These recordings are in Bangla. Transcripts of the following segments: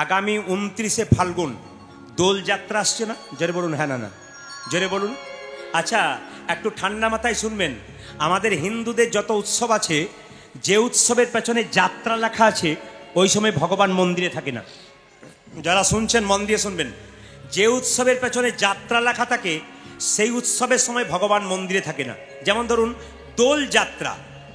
আগামী 29শে ফাল্গুন দোল যাত্রা আসছে না? জোরে বলুন হ্যাঁ না না, জোরে বলুন। আচ্ছা, একটু ঠান্ডা মাথায় শুনবেন। আমাদের হিন্দুদের যত উৎসব আছে, যে উৎসবের পেছনে যাত্রা লেখা আছে ওই সময় ভগবান মন্দিরে থাকে না। যারা শুনছেন মন দিয়ে শুনবেন, যে উৎসবের পেছনে যাত্রা লেখা থাকে সেই উৎসবের সময় ভগবান মন্দিরে থাকে না। যেমন ধরুন দোল যাত্রা,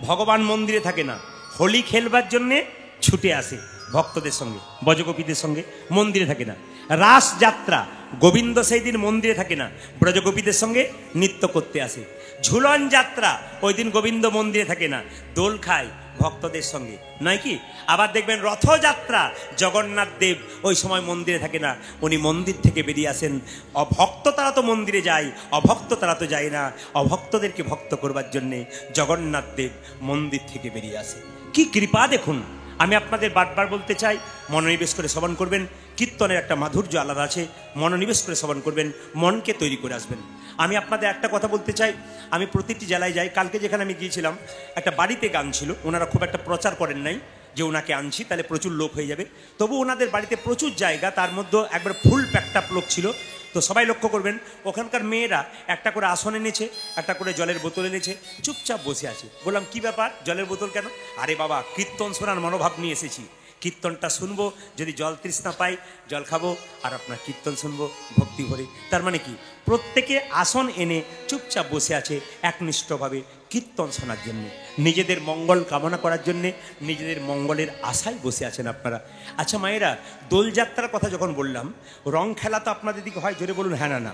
ভগবান মন্দিরে থাকে না, হোলি খেলবার জন্যে ছুটে আসে ভক্তদের সঙ্গে, ব্রজগোপীদের সঙ্গে, মন্দিরে থাকে না। রাস যাত্রা, গোবিন্দ সেই দিন মন্দিরে থাকে না, ব্রজগোপীদের সঙ্গে নৃত্য করতে আসে। ঝুলন যাত্রা, ওই দিন গোবিন্দ মন্দিরে থাকে না, দোল খায় ভক্তদের সঙ্গে, নয় কি? আবার দেখবেন রথযাত্রা, জগন্নাথ দেব ওই সময় মন্দিরে থাকে না, উনি মন্দির থেকে বেরিয়ে আসেন। অভক্ত তারা তো মন্দিরে যায়, অভক্ত তারা তো যায় না, অভক্তদেরকে ভক্ত করবার জন্যে জগন্নাথ দেব মন্দির থেকে বেরিয়ে আসে। কি কৃপা দেখুন! আমি আপনাদের বারবার বলতে চাই, মনোনিবেশ করে শ্রবণ করবেন। কীর্তনের একটা মাধুর্য আলাদা আছে, মনোনিবেশ করে শ্রবণ করবেন, মনকে তৈরি করে আসবেন। আমি আপনাদের একটা কথা বলতে চাই, আমি প্রতিটি জেলায় যাই। কালকে যেখানে আমি গিয়েছিলাম, একটা বাড়িতে গান ছিল, ওনারা খুব একটা প্রচার করেন নাই যে ওনাকে আনছি তাহলে প্রচুর লোক হয়ে যাবে। তবু ওনাদের বাড়িতে প্রচুর জায়গা, তার মধ্যে একবার ফুল প্যাকটাপ লোক ছিল। তো সবাই লক্ষ্য করবেন, ওখানকার মেয়েরা একটা করে আসন এনেছে, একটা করে জলের বোতল এনেছে, চুপচাপ বসে আছে। বললাম কি ব্যাপার, জলের বোতল কেন? আরে বাবা, কীর্তন শোনার মনোভাব নিয়ে এসেছি, কীর্তনটা শুনবো, যদি জল তৃষ্ণা পাই জল খাবো, আর আপনার কীর্তন শুনবো ভক্তি ভরে। তার মানে কি, প্রত্যেকে আসন এনে চুপচাপ বসে আছে একনিষ্ঠভাবে কীর্তন শোনার জন্যে, নিজেদের মঙ্গল কামনা করার জন্যে, নিজেদের মঙ্গলের আশায় বসে আছেন আপনারা। আচ্ছা মায়েরা, দোলযাত্রার কথা যখন বললাম, রং খেলা তো আপনাদের দিকে হয়? জোরে বলুন হ্যাঁ না না।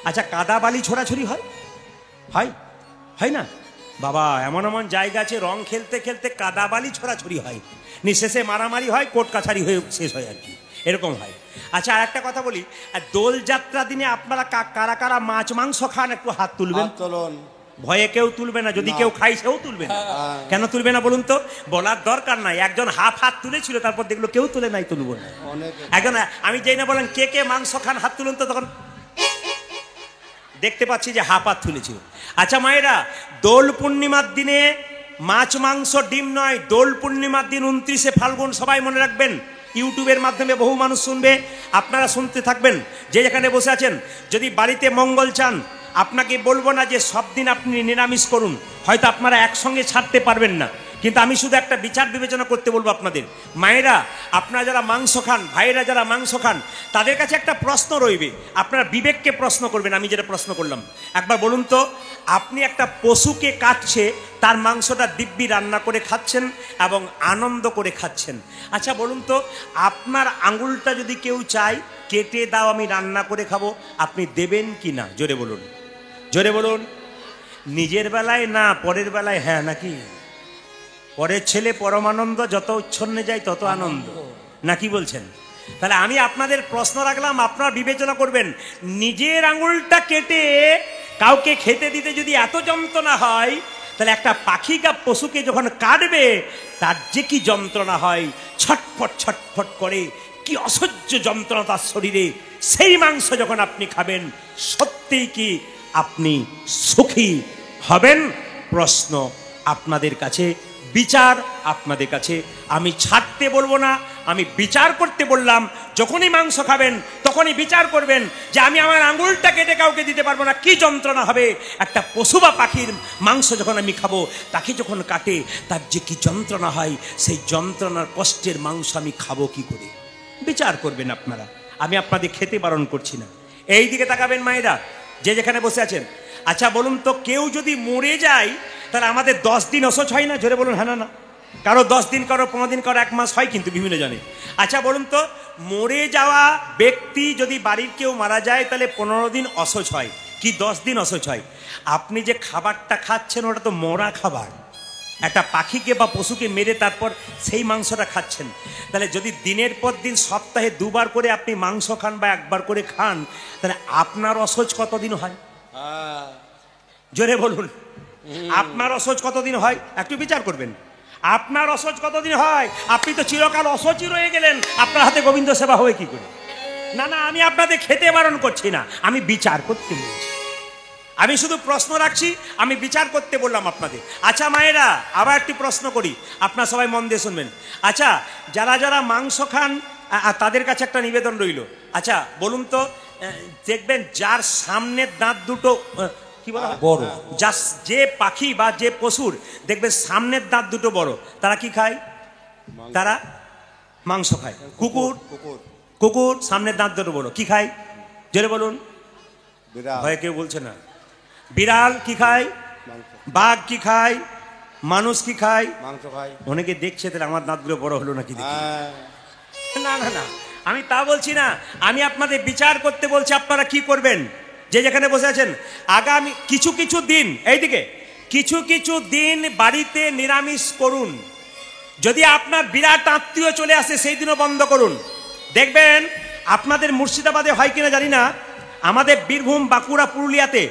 আচ্ছা, কাদা বালি ছোড়াছুড়ি হয়? হয় হয় না? বাবা, এমন এমন জায়গা আছে রং খেলতে খেলতে কাদা বালি ছোড়াছুড়ি হয়, শেষে মারামারি হয়, কোর্ট কাছারি হয়ে শেষ হয় আর কি, এরকম হয়। আচ্ছা, আর একটা কথা বলি, দোল যাত্রা দিনে আপনারা কারা কারা মাছ মাংস খান? একটু হাত তুলবেন। ভয়ে কেউ তুলবে না, যদি কেউ খাই সেও তুলবে না। কেন তুলবে না বলুন তো? বলার দরকার নাই। একজন হাফ হাত তুলেছিল, তারপর দেখলো কেউ তুলে নাই, তুলবো না। একজন, আমি যেই না বলেন কে কে মাংস খান হাত তুলুন তো, তখন দেখতে পাচ্ছি যে হাফ হাত তুলেছিল। আচ্ছা মায়েরা, দোল পূর্ণিমার দিনে মাছ মাংস ডিম নয়, দোল পূর্ণিমার দিন 29শে ফাল্গুন, সবাই মনে রাখবেন। ইউটিউবের মাধ্যমে বহু মানুষ শুনবে, আপনারা শুনতে থাকবেন। যে যেখানে বসে আছেন, যদি বাড়িতে মঙ্গল চান, আপনাকে বলবো না যে সব দিন আপনি নিরামিষ করুন, হয়তো আপনারা একসঙ্গে ছাড়তে পারবেন না, কিন্তু আমি শুধু একটা বিচার বিবেচনা করতে বলবো আপনাদের। মায়েরা, আপনারা যারা মাংস খান, ভাইয়েরা যারা মাংস খান, তাদের কাছে একটা প্রশ্ন রইবে, আপনারা বিবেককে প্রশ্ন করবেন। আমি যেটা প্রশ্ন করলাম, একবার বলুন তো, আপনি একটা পশুকে কাটছে, তার মাংসটা দিব্যি রান্না করে খাচ্ছেন এবং আনন্দ করে খাচ্ছেন। আচ্ছা বলুন তো, আপনার আঙুলটা যদি কেউ চায় কেটে দাও, আমি রান্না করে খাবো, আপনি দেবেন কি না? জোরে বলুন, জোরে বলুন। নিজের বেলায় না, পরের বেলায় হ্যাঁ নাকি? পরের ছেলে পরমানন্দ, যত উচ্ছন্নে যায় তত আনন্দ, নাকি বলছেন? তাহলে আমি আপনাদের প্রশ্ন রাখলাম, আপনারা বিবেচনা করবেন। নিজের আঙুলটা কেটে কাউকে খেতে দিতে যদি এত যন্ত্রণা হয়, তাহলে একটা পাখি বা পশুকে যখন কাটবে তার যে কি যন্ত্রণা হয়, ছটফট ছটফট করে, কি অসহ্য যন্ত্রণা তার শরীরে। সেই মাংস যখন আপনি খাবেন, সত্যিই কি আপনি সুখী হবেন? প্রশ্ন আপনাদের কাছে, বিচার আপনাদের কাছে। আমি ছাড়তে বলবো না, আমি বিচার করতে বললাম। যখনই মাংস খাবেন তখনই বিচার করবেন যে আমি আমার আঙুলটা কেটে কাউকে দিতে পারবো না, কি যন্ত্রণা হবে। একটা পশু বা পাখির মাংস যখন আমি খাবো, তাকে যখন কাটে তার যে কি যন্ত্রণা হয়, সেই যন্ত্রণার কষ্টের মাংস আমি খাবো কি করে? বিচার করবেন আপনারা, আমি আপনাদের খেতে বারণ করছি না। এই দিকে তাকাবেন মায়েরা, যে যেখানে বসে আছেন। আচ্ছা বলুন তো, কেউ যদি মরে যায়, তাহলে আমাদের 10 দিন অসহ্য হয় না? জোরে বলুন হ্যাঁ না না। কারো 10 দিন, কারো 15 দিন, কারো 1 মাস হয়, কিন্তু বিভিন্ন জনে। আচ্ছা বলুন তো, মরে যাওয়া ব্যক্তি যদি বাড়ির কেউ মারা যায়, তাহলে 15 দিন অসহ্য হয় কি 10 দিন অসহ্য হয়? আপনি যে খাবারটা খাচ্ছেন ওটা তো মরা খাবার, একটা পাখিকে বা পশুকে মেরে তারপর সেই মাংসটা খাচ্ছেন। তাহলে যদি দিনের পর দিন সপ্তাহে 2 বার করে আপনি মাংস খান বা 1 বার করে খান, তাহলে আপনার অসহ্য কতদিন হয়? জোরে বলুন, আপনার অসহ্য কতদিন হয়? একটু বিচার করবেন, আপনার অসহ্য কতদিন হয়? আপনি তো চিরকাল অসহ্যই রয়ে গেলেন, আপনার হাতে গোবিন্দ সেবা হবে কি করে? না না, আমি আপনাদের খেতে বারণ করছি না, আমি বিচার করতে বলছি। আমি শুধু প্রশ্ন রাখছি, আমি বিচার করতে বললাম আপনাদের। আচ্ছা মায়েরা, আবার একটি প্রশ্ন করি, আপনারা সবাই মন দিয়ে শুনবেন। আচ্ছা, যারা যারা মাংস খান আর তাদের কাছে একটা নিবেদন রইল। আচ্ছা বলুন তো, দেখবেন যার সামনের দাঁত দুটো কি বলা বড়, যে পাখি বা যে পশুর দেখবেন সামনের দাঁত দুটো বড়, তারা কি খায়? তারা মাংস খায়। কুকুর, কুকুর সামনের দাঁত দুটো বড়, কি খায়? জোরে বলুন, ভয় কেউ বলছে না। বিড়াল কি খায়? বাঘ কি খায়? মানুষ কি খায়? মাংস খায়। অনেকে দেখছে তাহলে আমার দাঁতগুলো বড় হলো নাকি দেখি। না না না, আমি তা বলছি না, আমি আপনাদের বিচার করতে বলছি আপনারা কি করবেন। যে যেখানে বসে আছেন, আগামী কিছু কিছু দিন, এইদিকে কিছু কিছু দিন বাড়িতে নিরামিষ করুন। যদি আপনার বিরাট আত্মীয় চলে আসে সেই দিনও বন্ধ করুন। দেখবেন আপনাদের মুর্শিদাবাদে হয় কিনা জানি না, আমাদের বীরভূম, বাঁকুড়া, পুরুলিয়াতে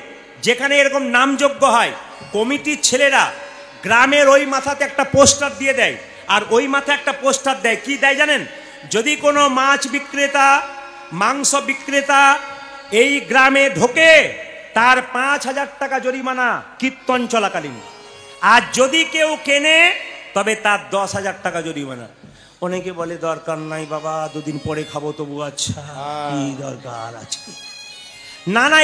যেখানে এরকম নামযজ্ঞ হয়, কমিটির ছেলেরা গ্রামের ওই মাথাতে একটা পোস্টার দিয়ে দেয়, আর ওই মাথায় একটা পোস্টার দেয়, কি দেয় জানেন? যদি কোনো মাছ বিক্রেতা, মাংস বিক্রেতা এই গ্রামে ঢোকে তার 5,000 টাকা জরিমানা কীর্তন চলাকালীন, আর যদি কেউ কেনে তবে তার 10,000 টাকা জরিমানা। অনেকে বলে দরকার নাই বাবা, দুদিন পরে খাবো তবু। আচ্ছা কি দরকার আছে? না না,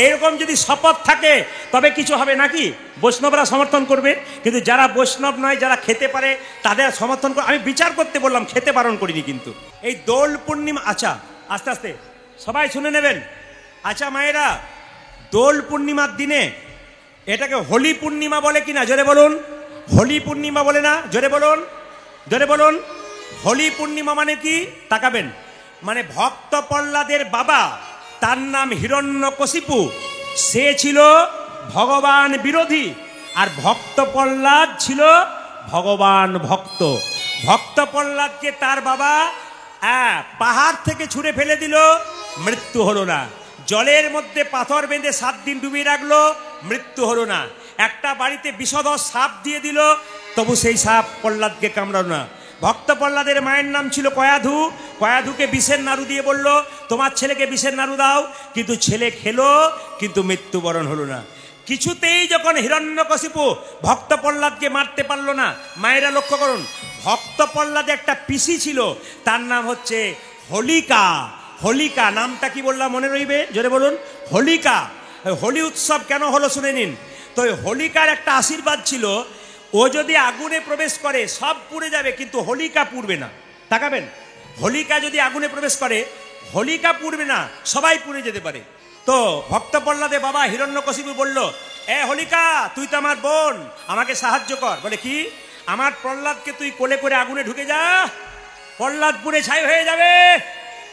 এরকম যদি শপথ থাকে তবে কিছু হবে নাকি? বৈষ্ণবরা সমর্থন করবে, কিন্তু যারা বৈষ্ণব নয়, যারা খেতে পারে তাদের সমর্থন করে। আমি বিচার করতে বললাম, খেতে বারণ করিনি। কিন্তু এই দোল পূর্ণিমা, আচ্ছা আস্তে আস্তে সবাই শুনে নেবেন। আচ্ছা মায়েরা, দোল পূর্ণিমার দিনে এটাকে হোলি পূর্ণিমা বলে কিনা জোরে বলুন? হোলি পূর্ণিমা বলে না? জোরে বলুন, জোরে বলুন। হোলি পূর্ণিমা মানে কি তাকাবেন, মানে ভক্ত প্রহ্লাদের বাবা, তার নাম হিরণ্যকশিপু, সে ছিল ভগবান বিরোধী, আর ভক্ত প্রহ্লাদ ছিল ভগবান ভক্ত। ভক্ত প্রহ্লাদকে তার বাবা পাহাড় থেকে ছুঁড়ে ফেলে দিল, মৃত্যু হলো না। জলের মধ্যে পাথর বেঁধে 7 দিন ডুবিয়ে রাখলো, মৃত্যু হলো না। একটা বাড়িতে বিষধর সাপ দিয়ে দিল, তবু সেই সাপ প্রহ্লাদকে কামড়ালো না। ভক্ত প্রহ্লাদের মায়ের নাম ছিল কয়াধু, কয়াধুকে বিষের নাড়ু দিয়ে বলল তোমার ছেলেকে বিষের নাড়ু দাও, কিন্তু ছেলে খেলো, কিন্তু মৃত্যুবরণ হলো না। কিছুতেই যখন হিরণ্যকশিপু ভক্ত প্রহ্লাদকে মারতে পারলো না, মায়েরা লক্ষ্য করুন, ভক্ত প্রহ্লাদে একটা পিসি ছিল, তার নাম হচ্ছে হোলিকা। হোলিকা নামটা কি বললাম মনে রইবে? জোরে বলুন, হোলিকা। হোলি উৎসব কেন হলো শুনে নিন। তো হোলিকার একটা আশীর্বাদ ছিল, ও যদি আগুনে প্রবেশ করে সব পুড়ে যাবে, কিন্তু হোলিকা পুড়বে না। তাকাবেন, হোলিকা যদি আগুনে প্রবেশ করে হোলিকা পুড়বে না, সবাই পুড়ে যেতে পারে। তো ভক্ত প্রহ্লাদের বাবা হিরণ্যকশিপু বলল, এ হোলিকা, তুই তো আমার বোন, আমাকে সাহায্য কর। বলে কি? আমার প্রহ্লাদকে তুই কোলে করে আগুনে ঢুকে যা, প্রহ্লাদ পুড়ে ছাই হয়ে যাবে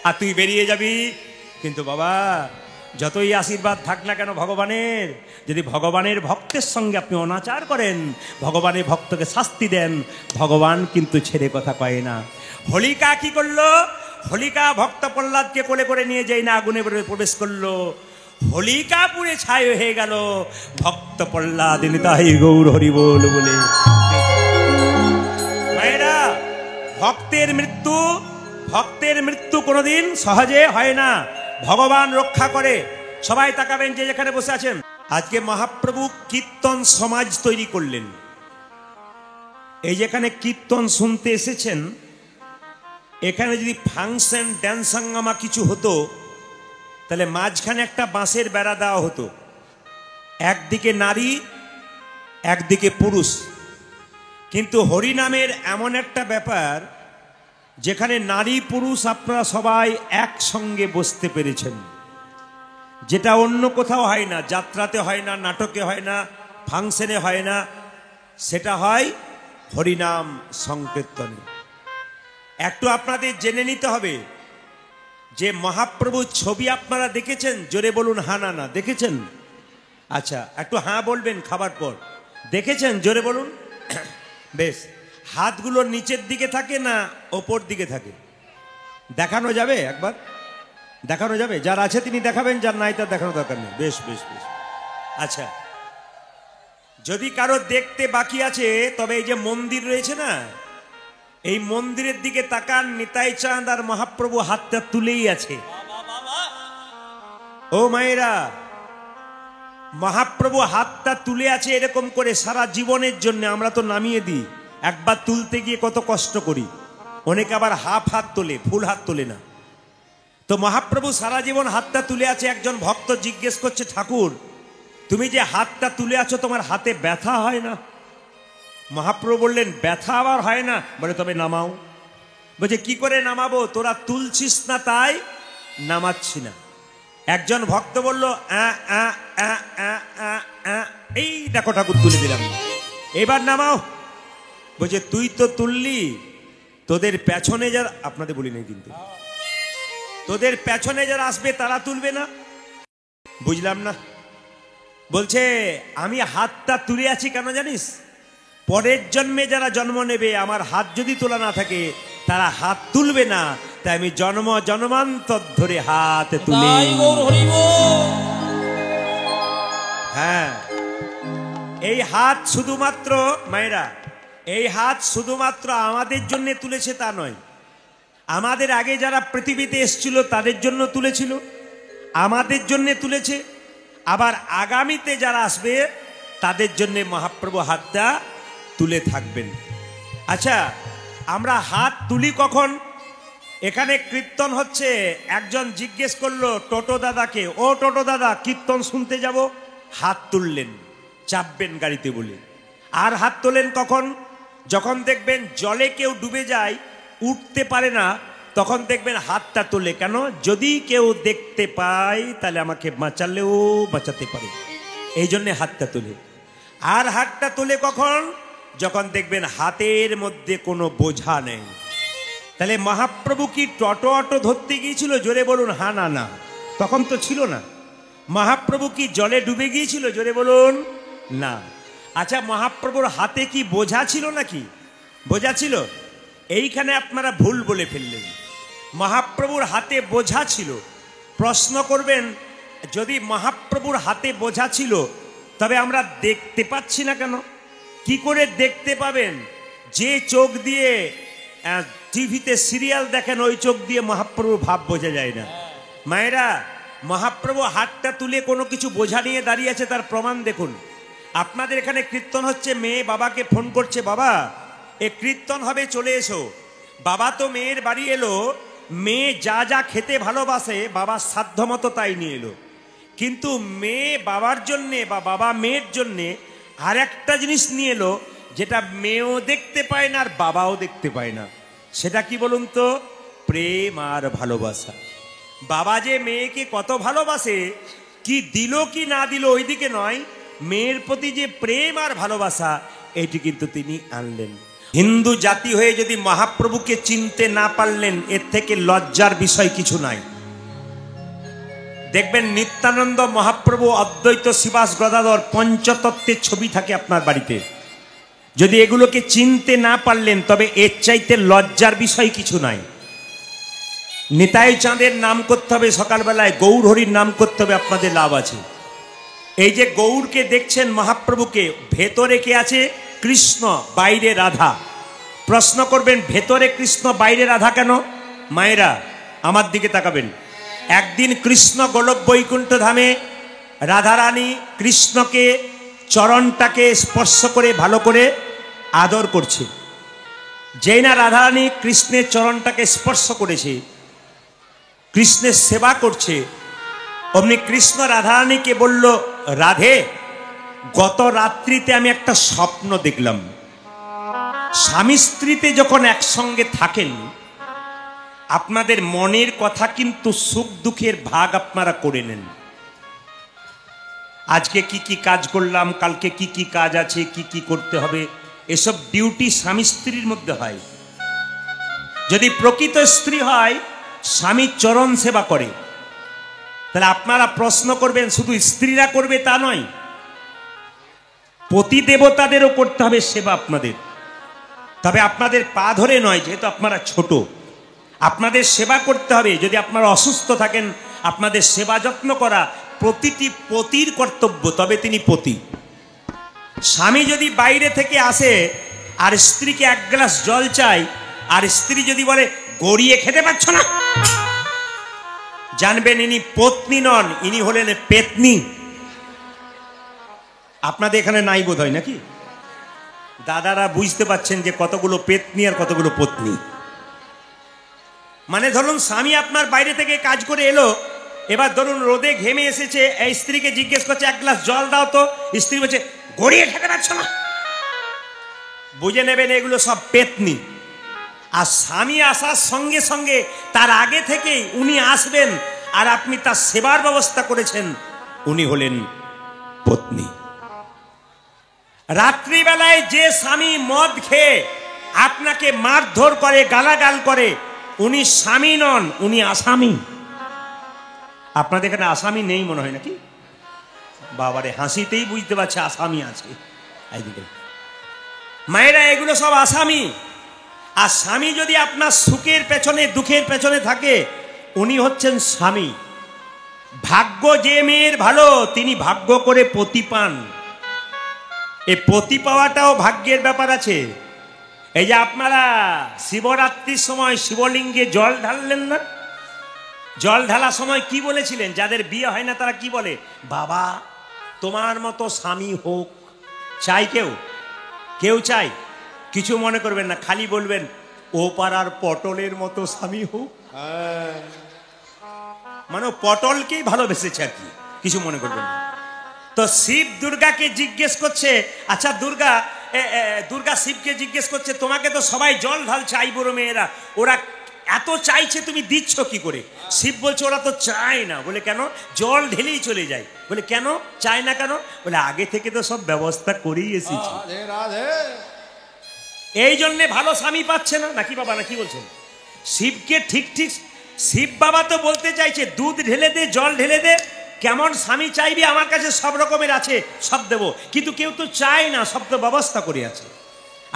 আর তুই বেরিয়ে যাবি। কিন্তু বাবা, যতই আশীর্বাদ থাক না কেন ভগবানের, যদি ভগবানের ভক্তের সঙ্গে আপনি অনাচার করেন, ভগবানের ভক্তকে শাস্তি দেন, ভগবান কিন্তু ছেড়ে কথা কয় না। হোলিকা কি করলো? হোলিকা ভক্ত প্রহ্লাদকে কোলে করে নিয়ে যাই না আগুনে প্রবেশ করলো, হোলিকা পুড়ে ছাই হয়ে গেল, ভক্ত প্রহ্লাদ নিতাই গৌর হরি বল বলে। মায়েরা, ভক্তের মৃত্যু কোনোদিন সহজে হয় না, ভগবান রক্ষা করে। সবাই তাকাবেন যে যেখানে বসে আছেন। আজকে মহাপ্রভু কীর্তন সমাজ তৈরি করলেন। এই যেখানে কীর্তন শুনতে এসেছেন, এখানে যদি ফাংশন ড্যান্স হাঙ্গামা কিছু হতো, তাহলে মাঝখানে একটা বাঁশের বেড়া দেওয়া হতো, একদিকে নারী একদিকে পুরুষ। কিন্তু হরিনামের এমন একটা ব্যাপার, যেখানে নারী পুরুষ আপনারা সবাই একসঙ্গে বসতে পেরেছেন, যেটা অন্য কোথাও হয় না, যাত্রাতে হয় না, নাটকে হয় না, ফাংশনে হয় না, সেটা হয় হরিনাম সংকীর্তনে। একটু আপনাদের জেনে নিতে হবে যে মহাপ্রভুর ছবি আপনারা দেখেছেন? জোরে বলুন হা না না, দেখেছেন? আচ্ছা একটু হ্যাঁ বলবেন খাবার পর। দেখেছেন? জোরে বলুন। বেশ, হাতগুলো নিচের দিকে থাকে না ওপর দিকে থাকে? দেখানো যাবে? একবার দেখানো যাবে? যার আছে তিনি দেখাবেন, যার নাই তার দেখানো দরকার নেই। বেশ বেশ বেশ। আচ্ছা, যদি কারো দেখতে বাকি আছে, তবে এই যে মন্দির রয়েছে না, এই মন্দিরের দিকে তাকান। নিতাই চাঁদ আর মহাপ্রভু হাতটা তুলেই আছে। ও মায়েরা, মহাপ্রভু হাতটা তুলে আছে এরকম করে সারা জীবনের জন্য। আমরা তো নামিয়ে দিই, একবার তুলতে গিয়ে কত কষ্ট করি। অনেকে আবার হাফ হাত তোলে, ফুল হাত তোলে না। তো মহাপ্রভু সারা জীবন হাতটা তুলে আছে। একজন ভক্ত জিজ্ঞেস করছে, ঠাকুর তুমি যে হাতটা তুলে আছো তোমার হাতে ব্যথা হয় না? মহাপ্রভু বললেন, ব্যথা আবার হয় না? বলে তবে নামাও। বলছে কি করে নামাবো? তোরা তুলছিস না তাই নামাচ্ছি না। একজন ভক্ত বলল, এই দেখো ঠাকুর তুলে দিলাম, এবার নামাও। বলছে তুই তো তুললি, তোদের পেছনে যারা, আপনাদের বলি নাই কিন্তু, তোদের পেছনে যারা আসবে তারা তুলবে না? বুঝলাম না। বলছে আমি হাতটা তুলে আছি কেন জানিস? পরের জন্মে যারা জন্ম নেবে আমার হাত যদি তোলা না থাকে তারা হাত তুলবে না, তাই আমি জন্ম জন্মান্তর ধরে হাত তুলি। হ্যাঁ, এই হাত শুধুমাত্র মায়েরা, এই হাত শুধুমাত্র আমাদের জন্য তুলেছে তা নয়। আমাদের আগে যারা পৃথিবীতে এসেছিল তাদের জন্য তুলেছিল, আমাদের জন্য তুলেছে। আবার আগামীতে যারা আসবে তাদের জন্য মহাপ্রভু হাতটা তুলে থাকবেন। আচ্ছা, আমরা হাত তুলি কখন? এখানে কীর্তন হচ্ছে, একজন জিজ্ঞেস করলো টোটো দাদাকে, ও টোটো দাদা কীর্তন শুনতে যাব। হাত তুললেন, চাপবেন গাড়িতে বলে। আর হাত তোলেন কখন? যখন দেখবেন জলে কেউ ডুবে যায়, উঠতে পারে না, তখন দেখবেন হাতটা তোলে। কেন? যদি কেউ দেখতে পায় তাহলে আমাকে বাঁচালেও বাঁচাতে পারে, এই জন্যে হাতটা তোলে। আর হাতটা তোলে কখন? যখন দেখবেন হাতের মধ্যে কোনো বোঝা নেই। তাহলে মহাপ্রভু কি টোটো অটো ধরতে গিয়েছিল? জোরে বলুন হ্যাঁ না না, তখন তো ছিল না। মহাপ্রভু কি জলে ডুবে গিয়েছিল? জোরে বলুন না। আচ্ছা, মহাপ্রভুর হাতে কি বোঝা ছিল নাকি? বোঝা ছিল? এইখানে আপনারা ভুল বলে ফেললেন। মহাপ্রভুর হাতে বোঝা ছিল। প্রশ্ন করবেন, যদি মহাপ্রভুর হাতে বোঝা ছিল তবে আমরা দেখতে পাচ্ছি না কেন? কি করে দেখতে পাবেন? যে চোখ দিয়ে টিভিতে সিরিয়াল দেখেন ওই চোখ দিয়ে মহাপ্রভুর ভাব বোঝা যায় না। মায়েরা, মহাপ্রভু হাতটা তুলে কোনো কিছু বোঝা নিয়ে দাঁড়িয়ে আছে, তার প্রমাণ দেখুন। আপনাদের এখানে কীর্তন হচ্ছে, মেয়ে বাবাকে ফোন করছে, বাবা এ কীর্তন হবে চলে এসো। বাবা তো মেয়ের বাড়ি এলো, মেয়ে যা যা খেতে ভালোবাসে বাবার সাধ্য মতো তাই নিয়ে এলো। কিন্তু মেয়ে বাবার জন্যে বা বাবা মেয়ের জন্যে আর একটা জিনিস নিয়ে এলো, যেটা মেয়েও দেখতে পায় না আর বাবাও দেখতে পায় না। সেটা কি বলুন তো? প্রেম আর ভালোবাসা। বাবা যে মেয়েকে কত ভালোবাসে, কি দিল কি না দিল ওইদিকে নয়, মেয়ের প্রতি যে প্রেম আর ভালোবাসা এটি কিন্তু তিনি আনলেন। হিন্দু জাতি হয়ে যদি মহাপ্রভুকে চিনতে না পারলেন, এর থেকে লজ্জার বিষয় কিছু নাই। দেখবেন নিত্যানন্দ মহাপ্রভু, অদ্বৈত শ্রীবাস গদাধর পঞ্চতত্ত্বের ছবি থাকে আপনার বাড়িতে। যদি এগুলোকে চিনতে না পারলেন তবে এর চাইতে লজ্জার বিষয় কিছু নাই। নিতাই চাঁদের নাম করতে হবে সকালবেলায়, গৌর হরির নাম করতে হবে, আপনাদের লাভ আছে। এই যে গৌরকে দেখছেন মহাপ্রভুকে, ভেতরে কে আছে? কৃষ্ণ, বাইরে রাধা। প্রশ্ন করবেন ভেতরে কৃষ্ণ বাইরে রাধা কেন? মায়েরা আমার দিকে তাকাবেন। একদিন কৃষ্ণ গোলক বৈকুণ্ঠ ধামে রাধারানী কৃষ্ণকে চরণটাকে স্পর্শ করে ভালো করে আদর করছে। যেই না রাধারানী কৃষ্ণের চরণটাকে স্পর্শ করেছে, কৃষ্ণের সেবা করছে, অমনি কৃষ্ণ রাধারানীকে বলল, রাধে গত রাত্রিতে আমি একটা স্বপ্ন দেখলাম। স্বামী স্ত্রীতে যখন একসঙ্গে থাকেন আপনাদের মনের কথা কিন্তু সুখ দুঃখের ভাগ আপনারা করে নেন। আজকে কি কি কাজ করলাম, কালকে কি কি কাজ আছে, কি কি করতে হবে, এসব ডিউটি স্বামী স্ত্রীর মধ্যে হয়। যদি প্রকৃত স্ত্রী হয় স্বামীর চরণ সেবা করে, তাহলে আপনারা প্রশ্ন করবেন শুধু স্ত্রীরা করবে তা নয়, পতি দেবতাদেরও করতে হবে সেবা আপনাদের। তবে আপনাদের পা ধরে নয়, যেহেতু আপনারা ছোট, আপনাদের সেবা করতে হবে। যদি আপনারা অসুস্থ থাকেন আপনাদের সেবা যত্ন করা প্রতিটি পতির কর্তব্য, তবে তিনি পতি। স্বামী যদি বাইরে থেকে আসে আর স্ত্রীকে এক গ্লাস জল চাই, আর স্ত্রী যদি বলে গড়িয়ে খেতে পারছ না, জানবেন ইনি পত্নী নন, ইনি হলেন পেতনি। আপনাদের এখানে নাই বোধ হয় নাকি? দাদারা বুঝতে পাচ্ছেন যে কতগুলো পেতনি আর কতগুলো পত্নী। মানে ধরুন স্বামী আপনার বাইরে থেকে কাজ করে এলো, এবার ধরুন রোদে ঘেমে এসেছে, এই স্ত্রীকে জিজ্ঞেস করছে এক গ্লাস জল দাও তো, স্ত্রী বলছে গড়িয়ে খেতে পারছ না। বুঝে নেবেন এগুলো সব পেতনি। আর স্বামী আসার সঙ্গে সঙ্গে তার আগে থেকেই উনি আসবেন, আর আপনি তার সেবার ব্যবস্থা করেছেন, উনি হলেন পত্নী। রাত্রিবেলায় যে স্বামী মদ খেয়ে আপনাকে মারধর করে, গালাগাল করে, উনি স্বামী নন, উনি আসামি। আপনাদের এখানে আসামি নেই মনে হয় নাকি? বাবারে, হাসিতেই বুঝতে পারছে আসামি আছে। এইদিকে মায়েরা, এগুলো সব আসামি। আর স্বামী যদি আপনার সুখের পেছনে দুঃখের পেছনে থাকে, উনি হচ্ছেন স্বামী। ভাগ্য যে মেয়ের ভালো, তিনি ভাগ্য করে পতি পান। এই পতি পাওয়াটাও ভাগ্যের ব্যাপার আছে। এই যে আপনারা শিবরাত্রির সময় শিবলিঙ্গে জল ঢাললেন না, জল ঢালার সময় কি বলেছিলেন? যাদের বিয়ে হয় না তারা কি বলে? বাবা তোমার মতো স্বামী হোক। চাই কেউ? কেউ চাই? কিছু মনে করবেন না, খালি বলবেন ও পাড়ার পটলের মতো স্বামী হোক। মানে পটলকেই ভালোবেসেছে আর কি, কিছু মনে করবেন না। তো শিব দুর্গাকে জিজ্ঞেস করছে, আচ্ছা দুর্গা শিবকে জিজ্ঞেস করছে, তোমাকে তো সবাই জল ঢালছে, আই বুড়ো মেয়েরা, ওরা এত চাইছে তুমি দিচ্ছ কি করে? শিব বলছে ওরা তো চায় না। বলে কেন? জল ঢেলেই চলে যায়। বলে কেন চায় না কেন? বলে আগে থেকে তো সব ব্যবস্থা করেই এসেছি, এই জন্যে ভালো স্বামী পাচ্ছে না। নাকি বাবা, নাকি বলছেন? শিবকে ঠিক ঠিক শিব বাবা তো বলতে চাইছে দুধ ঢেলে দে, জল ঢেলে দে, কেমন স্বামী চাইবি, আমার কাছে সব রকমের আছে, সব দেবো। কিন্তু কেউ তো চায় না, সব তো ব্যবস্থা করে আছে।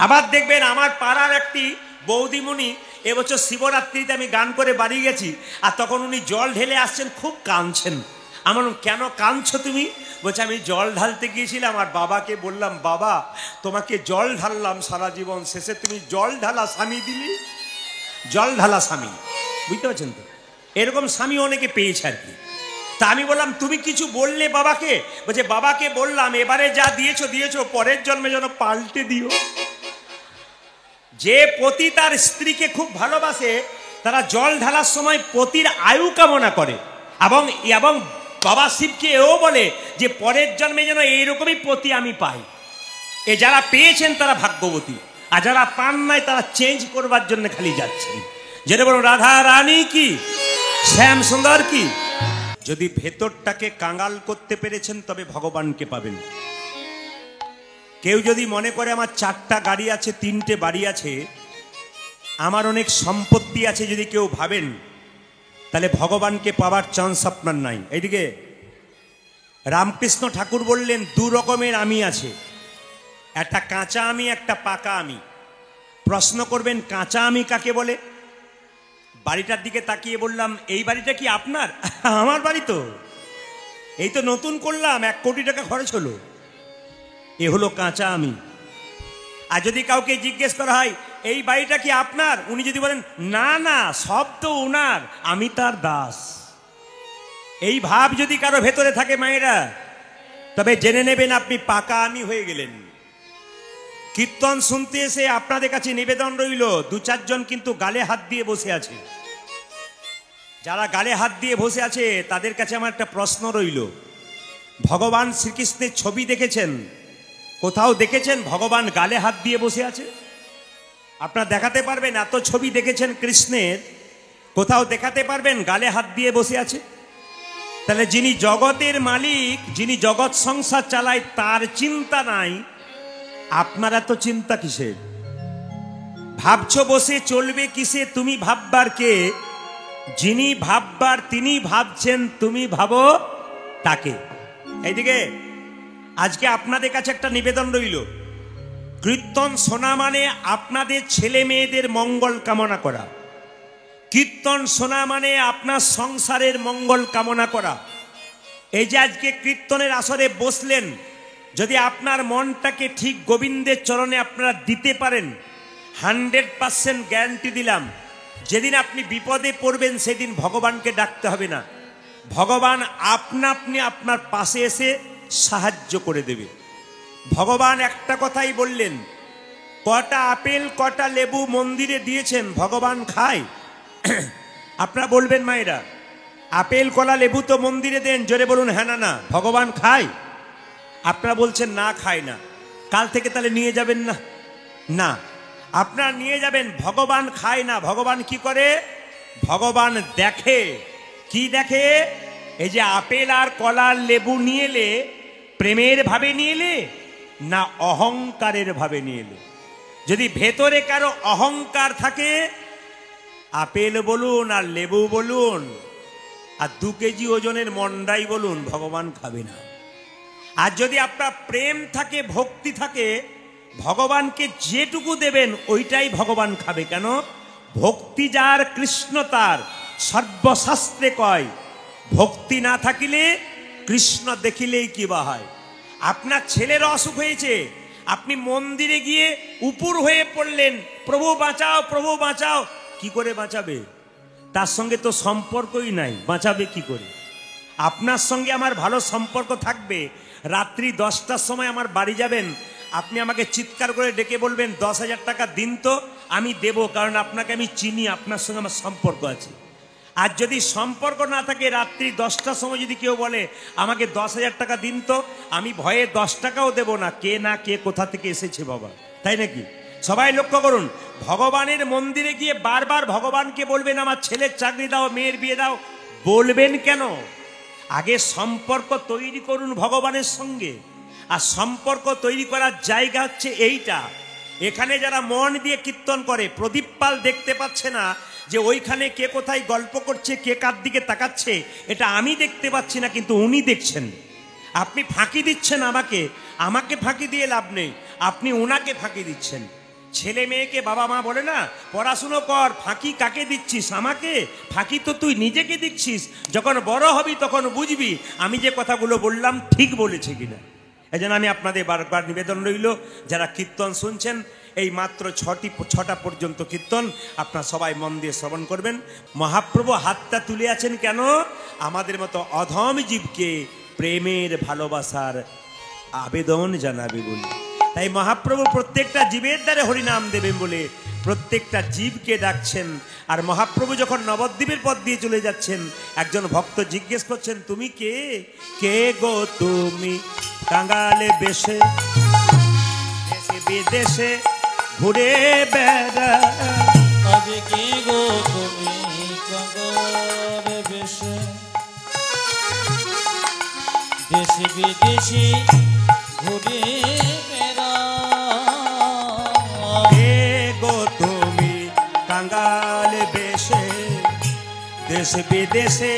আবার দেখবেন আমার পাড়ার একটি বৌদিমণি, এবছর শিবরাত্রিতে আমি গান করে বাড়ি গেছি, আর তখন উনি জল ঢেলে আসছেন, খুব কাঁদছেন। আমার কেন কাঁদছো তুমি? বলছে আমি জল ঢালতে গিয়েছিলাম আর বাবাকে বললাম, বাবা তোমাকে জল ঢাললাম সারা জীবন, শেষে তুমি জল ঢালা স্বামী দিলি। জল ঢালা স্বামী, বুঝতে পারছেন তো? এরকম স্বামী অনেকে পেয়েছে আর কি। তা আমি বললাম তুমি কিছু বললে বাবাকে? বলছে বাবাকে বললাম এবারে যা দিয়েছো দিয়েছো, পরের জন্মে যেন পাল্টে দিও। যে পতি তার স্ত্রীকে খুব ভালোবাসে, তারা জল ঢালার সময় পতির আয়ু কামনা করে, এবং বাবা শিবকে এও বলে যে পরের জন্মে যেন এইরকমই পতি আমি পাই। এ যারা পেয়েছেন তারা ভাগ্যবতী, আর যারা পান নাই তারা চেঞ্জ করবার জন্য খালি যাচ্ছেন। যেটা বলুন রাধা রানী কি, শ্যাম সুন্দর কি। যদি ভেতরটাকে কাঙ্গাল করতে পেরেছেন তবে ভগবানকে পাবেন। কেউ যদি মনে করে আমার 4টা গাড়ি আছে, 3টে বাড়ি আছে, আমার অনেক সম্পত্তি আছে, যদি কেউ ভাবেন, তাহলে ভগবানকে পাওয়ার চান্স আপনার নাই। এইদিকে রামকৃষ্ণ ঠাকুর বললেন 2 রকমের আমি আছে, একটা কাঁচা আমি, একটা পাকা আমি। প্রশ্ন করবেন কাঁচা আমি কাকে বলে? বাড়িটার দিকে তাকিয়ে বললাম এই বাড়িটা কি আপনার? আমার বাড়ি তো, এই তো নতুন করলাম, 1 কোটি টাকা খরচ হলো। এ হলো কাঁচা আমি। আর যদি কাউকে জিজ্ঞেস করা হয় এই বাড়িটা কি আপনার, উনি যদি বলেন না না সব তো ওনার, আমি তার দাস, এই ভাব যদি কারো ভেতরে থাকে মায়েরা, তবে জেনে নেবেন আপনি পাকা আমি হয়ে গেলেন। কীর্তন শুনতে এসে আপনাদের কাছে নিবেদন রইল, 2-4 জন কিন্তু গালে হাত দিয়ে বসে আছে। যারা গালে হাত দিয়ে বসে আছে তাদের কাছে আমার একটা প্রশ্ন রইল, ভগবান শ্রীকৃষ্ণের ছবি দেখেছেন? কোথাও দেখেছেন ভগবান গালে হাত দিয়ে বসে আছে? আপনারা দেখাতে পারবেন? এত ছবি দেখেছেন কৃষ্ণের, কোথাও দেখাতে পারবেন গালে হাত দিয়ে বসে আছে? তাহলে যিনি জগতের মালিক, যিনি জগৎ সংসার চালায়, তার চিন্তা নাই, আপনারা তো চিন্তা কিসের? ভাবছো বসে চলবে কিসে, তুমি ভাববার কে? যিনি ভাববার তিনি ভাবছেন, তুমি ভাবো তাকে। এইদিকে আজকে আপনাদের কাছে একটা নিবেদন রইল, কীর্তন শোনা মানে আপনাদের ছেলে মেয়েদের মঙ্গল কামনা করা, কীর্তন শোনা মানে আপনার সংসারের মঙ্গল কামনা করা। এই যে আজকে কীর্তনের আসরে বসলেন, যদি আপনার মনটাকে ঠিক গোবিন্দের চরণে আপনারা দিতে পারেন, 100% গ্যারান্টি দিলাম, যেদিন আপনি বিপদে পড়বেন সেদিন ভগবানকে ডাকতে হবে না, ভগবান আপনি আপনার পাশে এসে সাহায্য করে দেবে। ভগবান একটা কথাই বললেন, কটা আপেল কটা লেবু মন্দিরে দিয়েছেন, ভগবান খায়? আপনারা বলবেন মায়েরা, আপেল কলা লেবু তো মন্দিরে দেন, জোরে বলুন হ্যাঁ না না। ভগবান খায়? আপনারা বলছেন না খায় না। কাল থেকে তাহলে নিয়ে যাবেন না? না, আপনারা নিয়ে যাবেন। ভগবান খায় না। ভগবান কি করে? ভগবান দেখে। কি দেখে? এই যে আপেল আর কলার লেবু নিয়ে এলে প্রেমের ভাবে নিয়ে এলে না অহংকারের ভাবে নিয়ে এলে? যদি ভেতরে কারো অহংকার থাকে, আপেল বলুন আর লেবু বলুন আর 2 কেজি ওজনের মন্ডাই বলুন, ভগবান খাবে না। আর যদি আপনার প্রেম থাকে, ভক্তি থাকে, ভগবানকে যেটুকু দেবেন ওইটাই ভগবান খাবে। কেন? ভক্তি যার কৃষ্ণ তার, সর্বশাস্ত্রে কয়। ভক্তি না থাকিলে কৃষ্ণ দেখিলেই কি বা হয়। আপনার ছেলের অসুখ হয়েছে, আপনি মন্দিরে গিয়ে উপুর হয়ে পড়লেন, প্রভু বাঁচাও, প্রভু বাঁচাও। কি করে বাঁচাবে? তার সঙ্গে তো সম্পর্কই নাই, বাঁচাবে কি করে? আপনার সঙ্গে আমার ভালো সম্পর্ক থাকবে, রাত্রি 10টার সময় আমার বাড়ি যাবেন, আপনি আমাকে চিৎকার করে ডেকে বলবেন 10,000 টাকা দিন তো, আমি দেব, কারণ আপনাকে আমি চিনি, আপনার সঙ্গে আমার সম্পর্ক আছে। আর যদি সম্পর্ক না থাকে, রাত্রি 10টার সময় যদি কেউ বলে আমাকে 10,000 টাকা দিন তো, আমি ভয়ে 10 টাকাও দেব না। কে না কে কোথা থেকে এসেছে বাবা, তাই নাকি? সবাই লক্ষ্য করুন, ভগবানের মন্দিরে গিয়ে বারবার ভগবানকে বলবেন আমার ছেলের চাকরি দাও, মেয়ের বিয়ে দাও। বলবেন কেন? আগে সম্পর্ক তৈরি করুন ভগবানের সঙ্গে। আর সম্পর্ক তৈরি করার জায়গা হচ্ছে এইটা। এখানে যারা মন দিয়ে কীর্তন করে, প্রদীপ পাল দেখতে পাচ্ছে না যে ওইখানে কে কোথায় গল্প করছে, কে কার দিকে তাকাচ্ছে, এটা আমি দেখতে পাচ্ছি না, কিন্তু উনি দেখছেন। আপনি ফাঁকি দিচ্ছেন আমাকে, আমাকে ফাঁকি দিয়ে লাভ নেই, আপনি ওনাকে ফাঁকি দিচ্ছেন। ছেলে মেয়েকে বাবা মা বলে না পড়াশুনো কর, ফাঁকি কাকে দিচ্ছিস? আমাকে। ফাঁকি তো তুই নিজেকে দিচ্ছিস। যখন বড় হবি তখন বুঝবি আমি যে কথাগুলো বললাম ঠিক বলেছে কিনা। এই জন্য আমি আপনাদের বারবার নিবেদন রইল, যারা কীর্তন শুনছেন, এই মাত্র 6টা পর্যন্ত কীর্তন আপনারা সবাই মন দিয়ে শ্রবণ করবেন। মহাপ্রভু হাতটা তুলে আছেন কেন? আমাদের মতো অধম জীবকে প্রেমের ভালোবাসার আবেদন জানাবে বলে। তাই মহাপ্রভু প্রত্যেকটা জীবের দ্বারে হরিনাম দেবেন বলে প্রত্যেকটা জীবকে ডাকছেন। আর মহাপ্রভু যখন নবদ্বীপের পথ দিয়ে চলে যাচ্ছেন, একজন ভক্ত জিজ্ঞেস করছেন তুমি কে? কে গো তুমি কাঙালে বেশে দেশে বিদেশে ঘুরে বেড়া। কে গো তুমি কাঙালে বেশে দেশে বিদেশে ঘুরে বেড়া। কে গো তুমি কাঙালে বেশে দেশে বিদেশে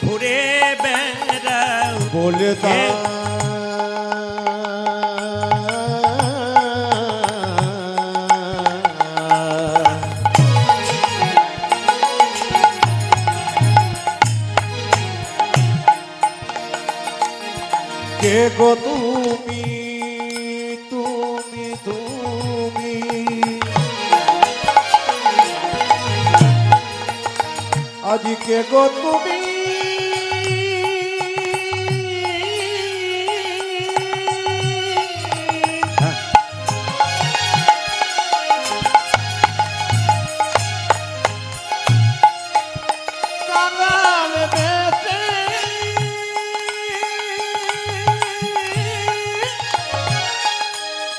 ঘুরে বেড়াও। বলে দাও কে গো তুমি, তুমি তুমি আজ কে গো তুমি,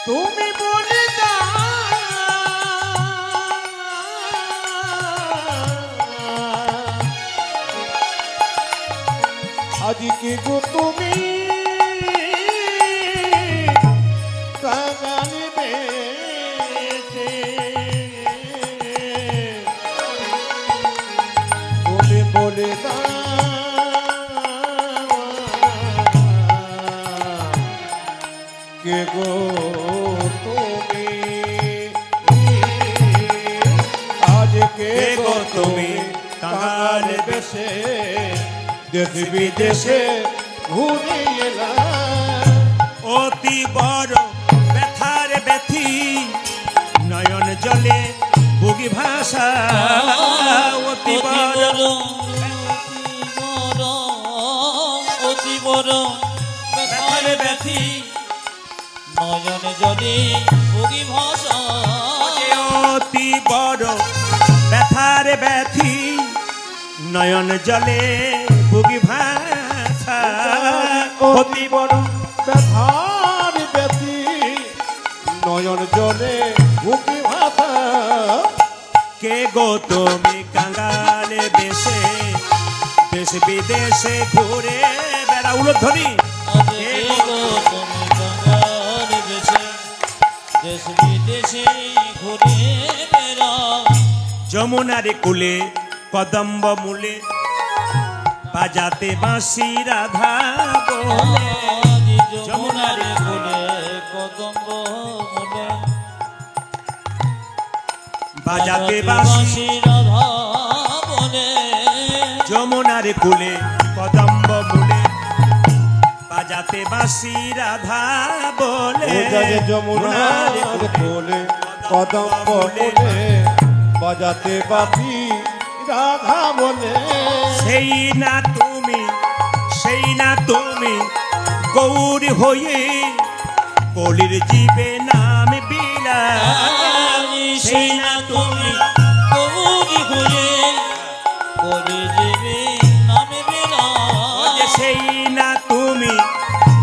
তুমি বলে দাও আজকে গো তুমি কাঙাল বেশে বলে বলে দাও কে গো তুমি, আজ কে গো তুমি কাঙাল বেশে দেশ বিদেশে ঘুরে এলাম। অতি বড় ব্যথার ব্যথি নয়ন জলে বুগি ভাষা। অতি বড় অতি বড় ব্যথার ব্যথি নয়ন জলে বুগি ভাষা। অতি বড় ব্যথার ব্যথি নয়ন জলে বুকি ভাষা অতি বড় ব্যথার ব্যথি নয়ন জলে বুকি ভাষা কে গো তুমি কাঙ্গালে বেশে দেশ বিদেশে ঘুরে বেড়া উলধ্বনি আজ কে গো তুমি কাঙ্গাল বেশে দেশ বিদেশে ঘুরে বেড়াও যমুনার কুলে কদম্ব মূলে বাজাতে বাঁশি রাধা বলে আজ যমুনার কোলে কদম্ব মূলে বাজাতে বাঁশি রাধা বলে যমুনার কুলে কদম্ব মূলে বাজাতে বাঁশি রাধা বলে যমুনার কোলে কদম্ব বলে বাজাতে বাপি রাধা বলে সেই না তুমি গৌরী হয়ে কলির জীবে নাম বিলা সেই না তুমি গৌরী হয়ে করে দেবে নামে বেলা সেই না তুমি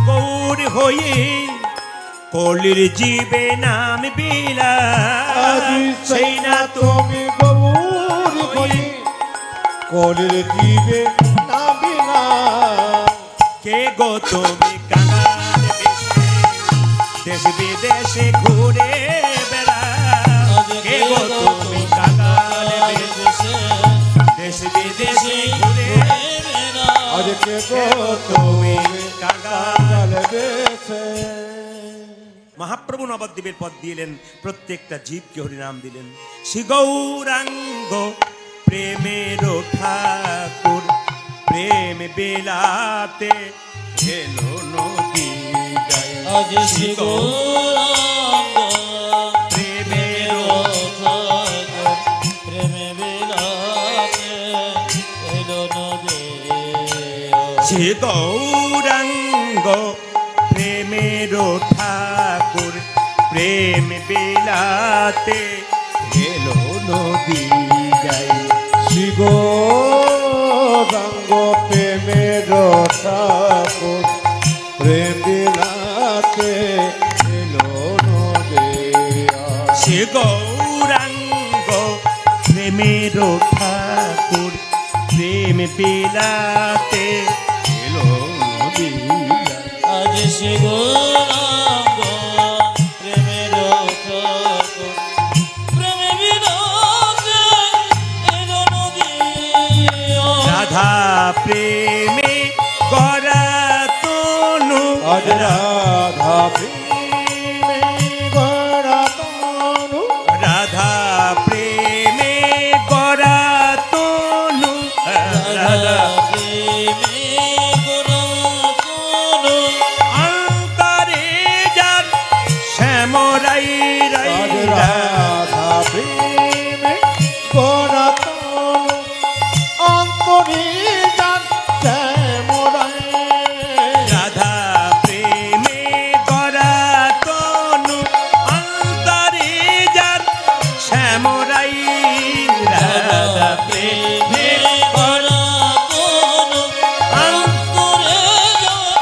গৌরী হয়ে কলির জীবে নাম বিলা সেই না তুমি গৌরী হয়ে কলির জীবে নাবিলা কে গো তুমি কাঙ্গাল বেশে দেশ বিদেশে ঘুরে বেড়া কে গো তুমি কাঙ্গাল বেশে দেশ বিদেশে ঘুরে আজ কে গো তুমি কাঙ্গাল বেশে মহাপ্রভু নবদ্বীপের পদ দিলেন প্রত্যেকটা জীবকে হরিনাম দিলেন শ্রী গৌরাঙ্গ প্রেমের ঠাকুর প্রেম বেলাতে এলো নদী গাই আজ শ্রী গৌরাঙ্গ প্রেমের প্রেমে বিলাতে এলো নদী শ্রী গৌরাঙ্গ প্রেমের ঠাকুর প্রেম বেলাতে এলো নদী গাই শ্রী গৌরাঙ্গ প্রেমের ঠাকুর প্রেম বিলাতে এলো নদিয়া শ্রী গৌরাঙ্গ প্রেমের ঠাকুর প্রেম বেলাতে এলো নদী আজ শ্রী গৌরাঙ্গ প্রেমের ঠাকুর প্রেমে বিলাতে এলো নদী রাধা প্রেমে গড়া তনু আজ রাধা প্রেমে গড়া তনু রাধা প্রেমে গড়া তনু রাধা প্রেমে গোরাতনু অন্তরে যার শ্যামরাই রাই আজ রাধা প্রেমে গড়া তনু অন্তরে যান শ্যামরাই রাধা প্রেমে গড়া তনু অন্তরে যার শ্যামরাই রাধা প্রেমে গোরাতনু অন্তরে যায়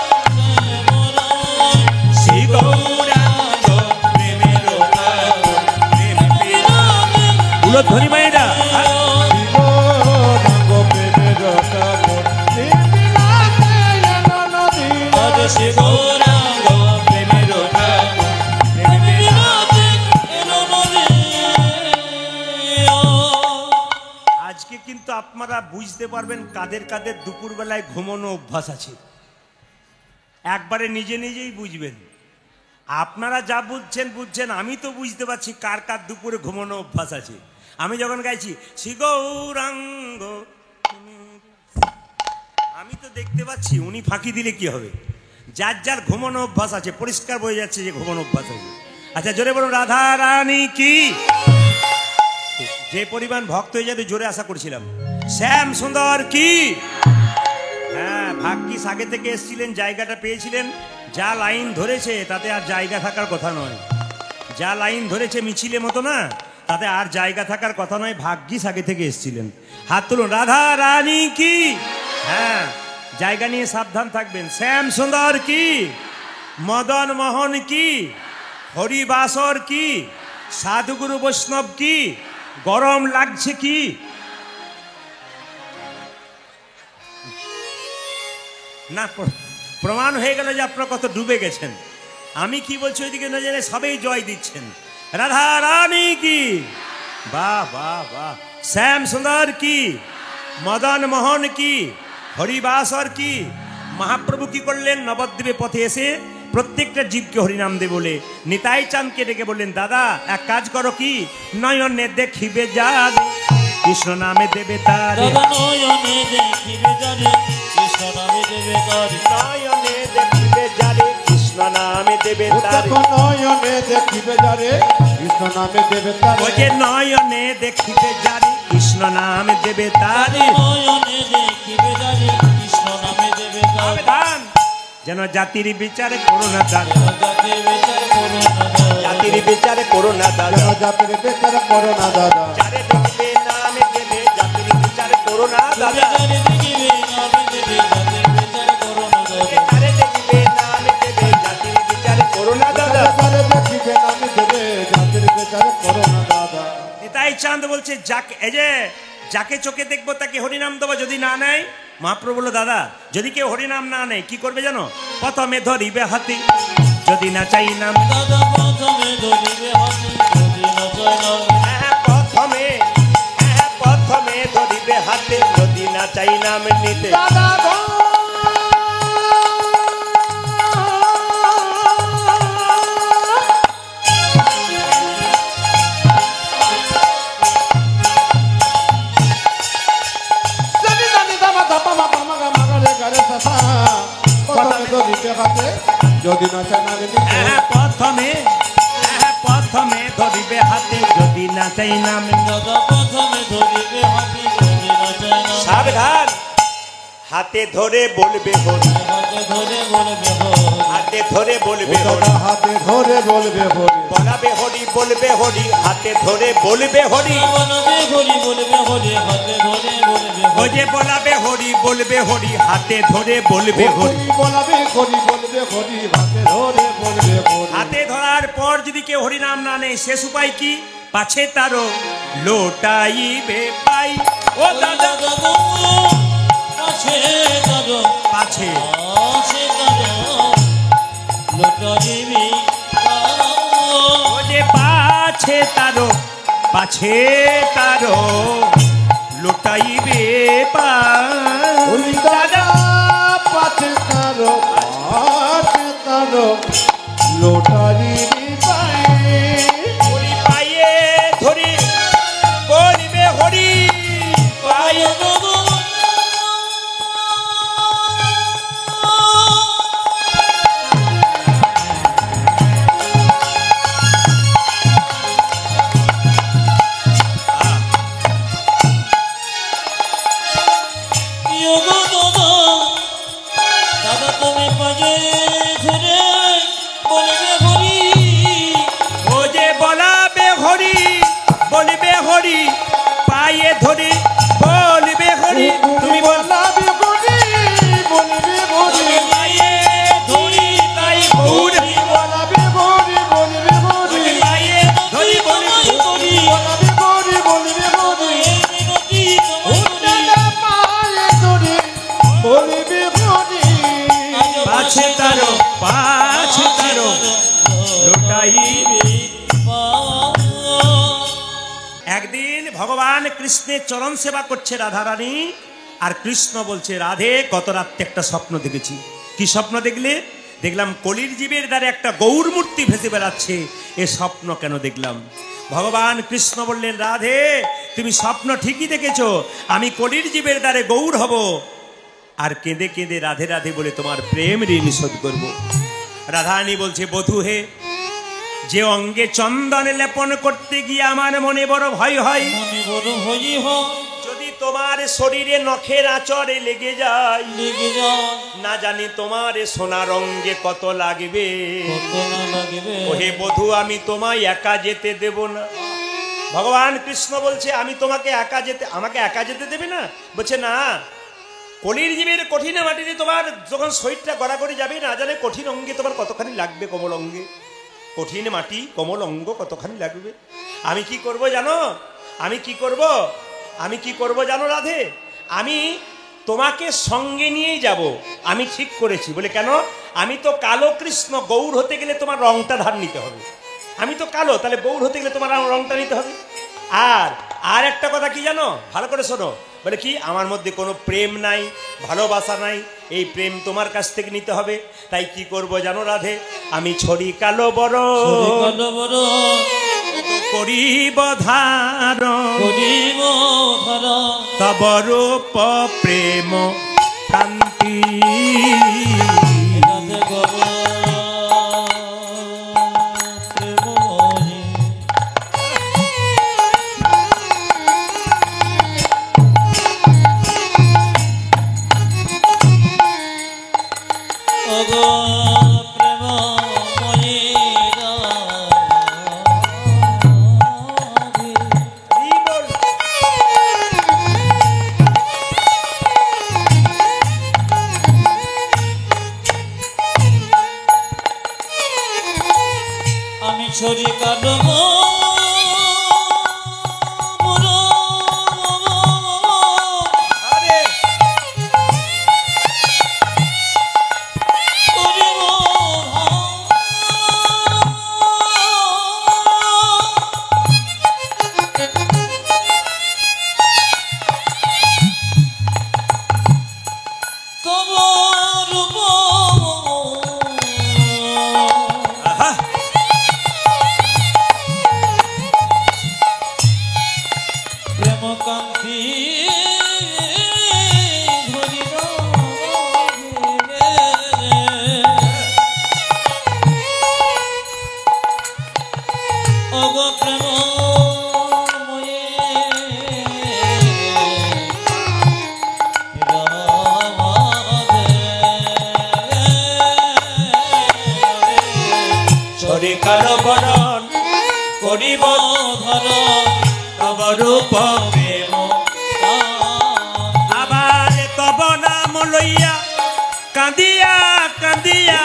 শ্রী গৌরাঙ্গ প্রেমের ঠাকুর প্রেম বিলাতে উলধ্বনি মায়েরা গৌরাঙ্গ প্রেমের ঠাকুর প্রেম বিলাতে এলো নদিয়া আজ শ্রী গৌরাঙ্গ প্রেমের ঠাকুর প্রেম বিলাতে এলো নদিয়া আজকে কিন্তু আপনারা বুঝতে পারবেন কাদের কাদের দুপুরবেলায় ঘুমানো অভ্যাস আছে একবারে নিজে নিজেই বুঝবেন আপনারা যা বুঝছেন আমি তো বুঝতে পারছি কার কার দুপুরে ঘুমানো অভ্যাস আছে আমি যখন গাইছি শ্রী গৌরাঙ্গ আমি তো দেখতে পাচ্ছি উনি ফাঁকি দিলে কি হবে যার যার ঘুমানো অভ্যাস আছে পরিষ্কার বোঝা যাচ্ছে যে ঘুমানো অভ্যাস আছে আচ্ছা জোরে বলুন রাধা রানী কি যে পরিমাণ ভক্ত হয়ে যেতে জোরে আশা করছিলাম শ্যাম সুন্দর কি হ্যাঁ ভাগ্যিস আগে থেকে এসেছিলেন জায়গাটা পেয়েছিলেন যা লাইন ধরেছে তাতে আর জায়গা থাকার কথা নয় যা লাইন ধরেছে মিছিলে মতো না তাতে আর জায়গা থাকার কথা নয়, ভাগ্যিস আগে থেকে এসেছিলেন। হাত তুলুন। রাধা রানী কি? হ্যাঁ, জায়গা নিয়ে সাবধান থাকবেন। শ্যাম সুন্দর কি? মদন মোহন কি? হরিবাসর কি? সাধুগুরু বৈষ্ণব কি? গরম লাগছে কি? না, প্রমাণ হয়ে গেল যে আপনারা কত ডুবে গেছেন। আমি কি বলছি ওইদিকে না জেনে সবাই জয় দিচ্ছেন। রাধা রানী কি? বাহ বাহ বাহ। শ্যাম সুন্দর কি? মদন মোহন কি? হরিবাসর কি? মহাপ্রভু কি করলেন? নবদ্বীপে পথে এসে প্রত্যেকটা জীবকে হরিনাম দে বলে নিতাই চাঁদকে ডেকে বললেন, দাদা এক কাজ করো, কি নয়নে দেখিবে যার কৃষ্ণ নামে দেবে তার। দাদা নয়নে দেখিবে যারে কৃষ্ণ নামে দেবে তারে। নয়নে দেখিবে যারে কৃষ্ণ নামে দেবে তার। দেখো নয়নে দেখিবে যারে কৃষ্ণ নামে দেবে তারে। ওই যে নয়নে দেখিবে যারে কৃষ্ণ নামে দেবে তারে। নয়নে দেখিবে যারে কৃষ্ণ নামে দেবে তারে। সাবধান যেন জাতির বিচারে করো না দাদা। জাতির বিচার করো না দাদা। জাতির বিচারে করো না দাদা। যেন জাতির বেচারা করো না দাদা। যারে দেখিবে নামে দেবে জাতির বিচারে করো না তুমি দাদা। যারে দেখিবে নামে দেবে জাতির বিচার করো না দাদা। যারে দেখিবে নামে দেবে জাতির বিচারে করো না দাদা। যারে দেখিবে নামে দেবে জাতির বেচারা করো না দাদা। নিতাই চাঁদ বলছে, যাকে এই যে যাকে চোখে দেখবো তাকে হরিনাম দেবো, যদি না নেয়। মহাপ্রভু বলল, দাদা যদি কেউ হরিনাম না নেয় কি করবে জানো? প্রথমে ধরিবে হাতি, যদি না চাই নাম। দাদা প্রথমে ধরিবে হাতে যদি না চায় না। প্রথমে ধরিবে হাতে, যদি না চাই নাম নিতে। দাদা গো জানি জানি দামা দাপা মাপা মাগা মাগারে গারে সাসা প্রথমে ধরিবে হাতে যদি না চায় নামে নিতে। প্রথমে ধরিবে হাতে, যদি না চাই নাম। দাদা প্রথমে ধরিবে হাতে যদি না চায় না। সাবধান, হাতে ধরে বলবে হরি, হাতে ধরে বলবে হরি। হাতে ধরে বলবে হরি, দাদা হাতে ধরে বলবে হরি। বলাবে হরি বলবে হরি, হাতে ধরে বলবে হরি। বলবে হরি বলবে হরি হাতে ধরে বলবে ও হরি। যে বলাবে হরি বলবে হরি, হাতে ধরে বলবে হরি। হরি বলাবে হরি বলবে হরি হাতে ধরে বলবে হরি। হাতে ধরার পর যদি কেউ হরিনাম না নেয়, শেষ উপায় কি? পাছে তারও লোটাইবে পাই। ও দাদা, দাদা গো পাছে দাদা পাছে পাছে দাদা লটাইবি ও যে পাছে তারও, পাছে তারও লোটাইবে পাই। হরি দাদা পাছে তারো লোটারি পাই। হরি পায়ে ধরে বলবে হরি, পায়ে দাদা তুমি পাজে ধরে বলবে হরি। ও যে বলাবে হরি বলবে হরি, পায়ে ধরে বলবে হরি। তুমি বলাবে হরি বলবে হরি। পায়ে ধরি তাই গৌর, বলাবে হরি বলবে হরি। পায়ে ধরি বলবে হরি বলাবে হরি বলবে হরি। মিনতি তোমার দাদা পায়ে ধরে বলবে হরি। পাছে তারো, পাছে তারো লোটাইবে। একদিন ভগবান কৃষ্ণের চরণ সেবা করছে রাধারানী, আর কৃষ্ণ বলছে, রাধে গত রাত্রে একটা স্বপ্ন দেখেছি। কি স্বপ্ন দেখলে? দেখলাম কলির জীবের দ্বারে একটা গৌর মূর্তি ভেসে বেড়াচ্ছে। এ স্বপ্ন কেন দেখলাম? ভগবান কৃষ্ণ বললেন, রাধে তুমি স্বপ্ন ঠিকই দেখেছো, আমি কলির জীবের দ্বারে গৌর হব, আর কেঁদে কেঁদে রাধে রাধে বলে তোমার প্রেম ঋণ শোধ করবো। রাধারানী বলছে, বধূ হে, যে অঙ্গে চন্দন লেপন করতে গিয়ে আমার মনে বড় ভয় হয়, মনে বড় হই হয় যদি তোমার শরীরে নখের আঁচড়ে লেগে যায়, লেগে যায় না জানি তোমার সোনার অঙ্গে কত লাগবে। কত না লাগবে। ওহে বধূ, আমি তোমায় একা যেতে দেব না। ভগবান কৃষ্ণ বলছে আমি তোমাকে আমাকে একা যেতে দেবে না? বলছে না, কলির জীবের কঠিন মাটিতে তোমার যখন শরীরটা গড়াগড়ি যাবে, না জানে কঠিন অঙ্গে তোমার কতখানি লাগবে, কোমল অঙ্গে কঠিন মাটি কোমল অঙ্গ কতখানি লাগবে। আমি কি করব জানো? আমি কি করব জানো রাধে? আমি তোমাকে সঙ্গে নিয়েই যাব। আমি ঠিক করেছি। বলে কেন? আমি তো কালো কৃষ্ণ, গৌর হতে গেলে তোমার রংটা ধার নিতে হবে। আমি তো কালো, তাহলে গৌর হতে গেলে তোমার রংটা নিতে হবে। আর একটা কথা কি জানো? ভালো করে শোনো। বলে কি? আমার মধ্যে কোনো প্রেম নাই, ভালোবাসা নাই, এই প্রেম তোমার কাছ থেকে নিতে হবে। তাই কি করব জানো রাধে? আমি ছড়ি কালো বড় করিব ধারণ তব রূপ প্রেম শান্তি। ছড়ি কালো কালো বরণ করিব তব রূপ প্রেম। আবার তব নাম লইয়া কাঁদিয়া কাঁদিয়া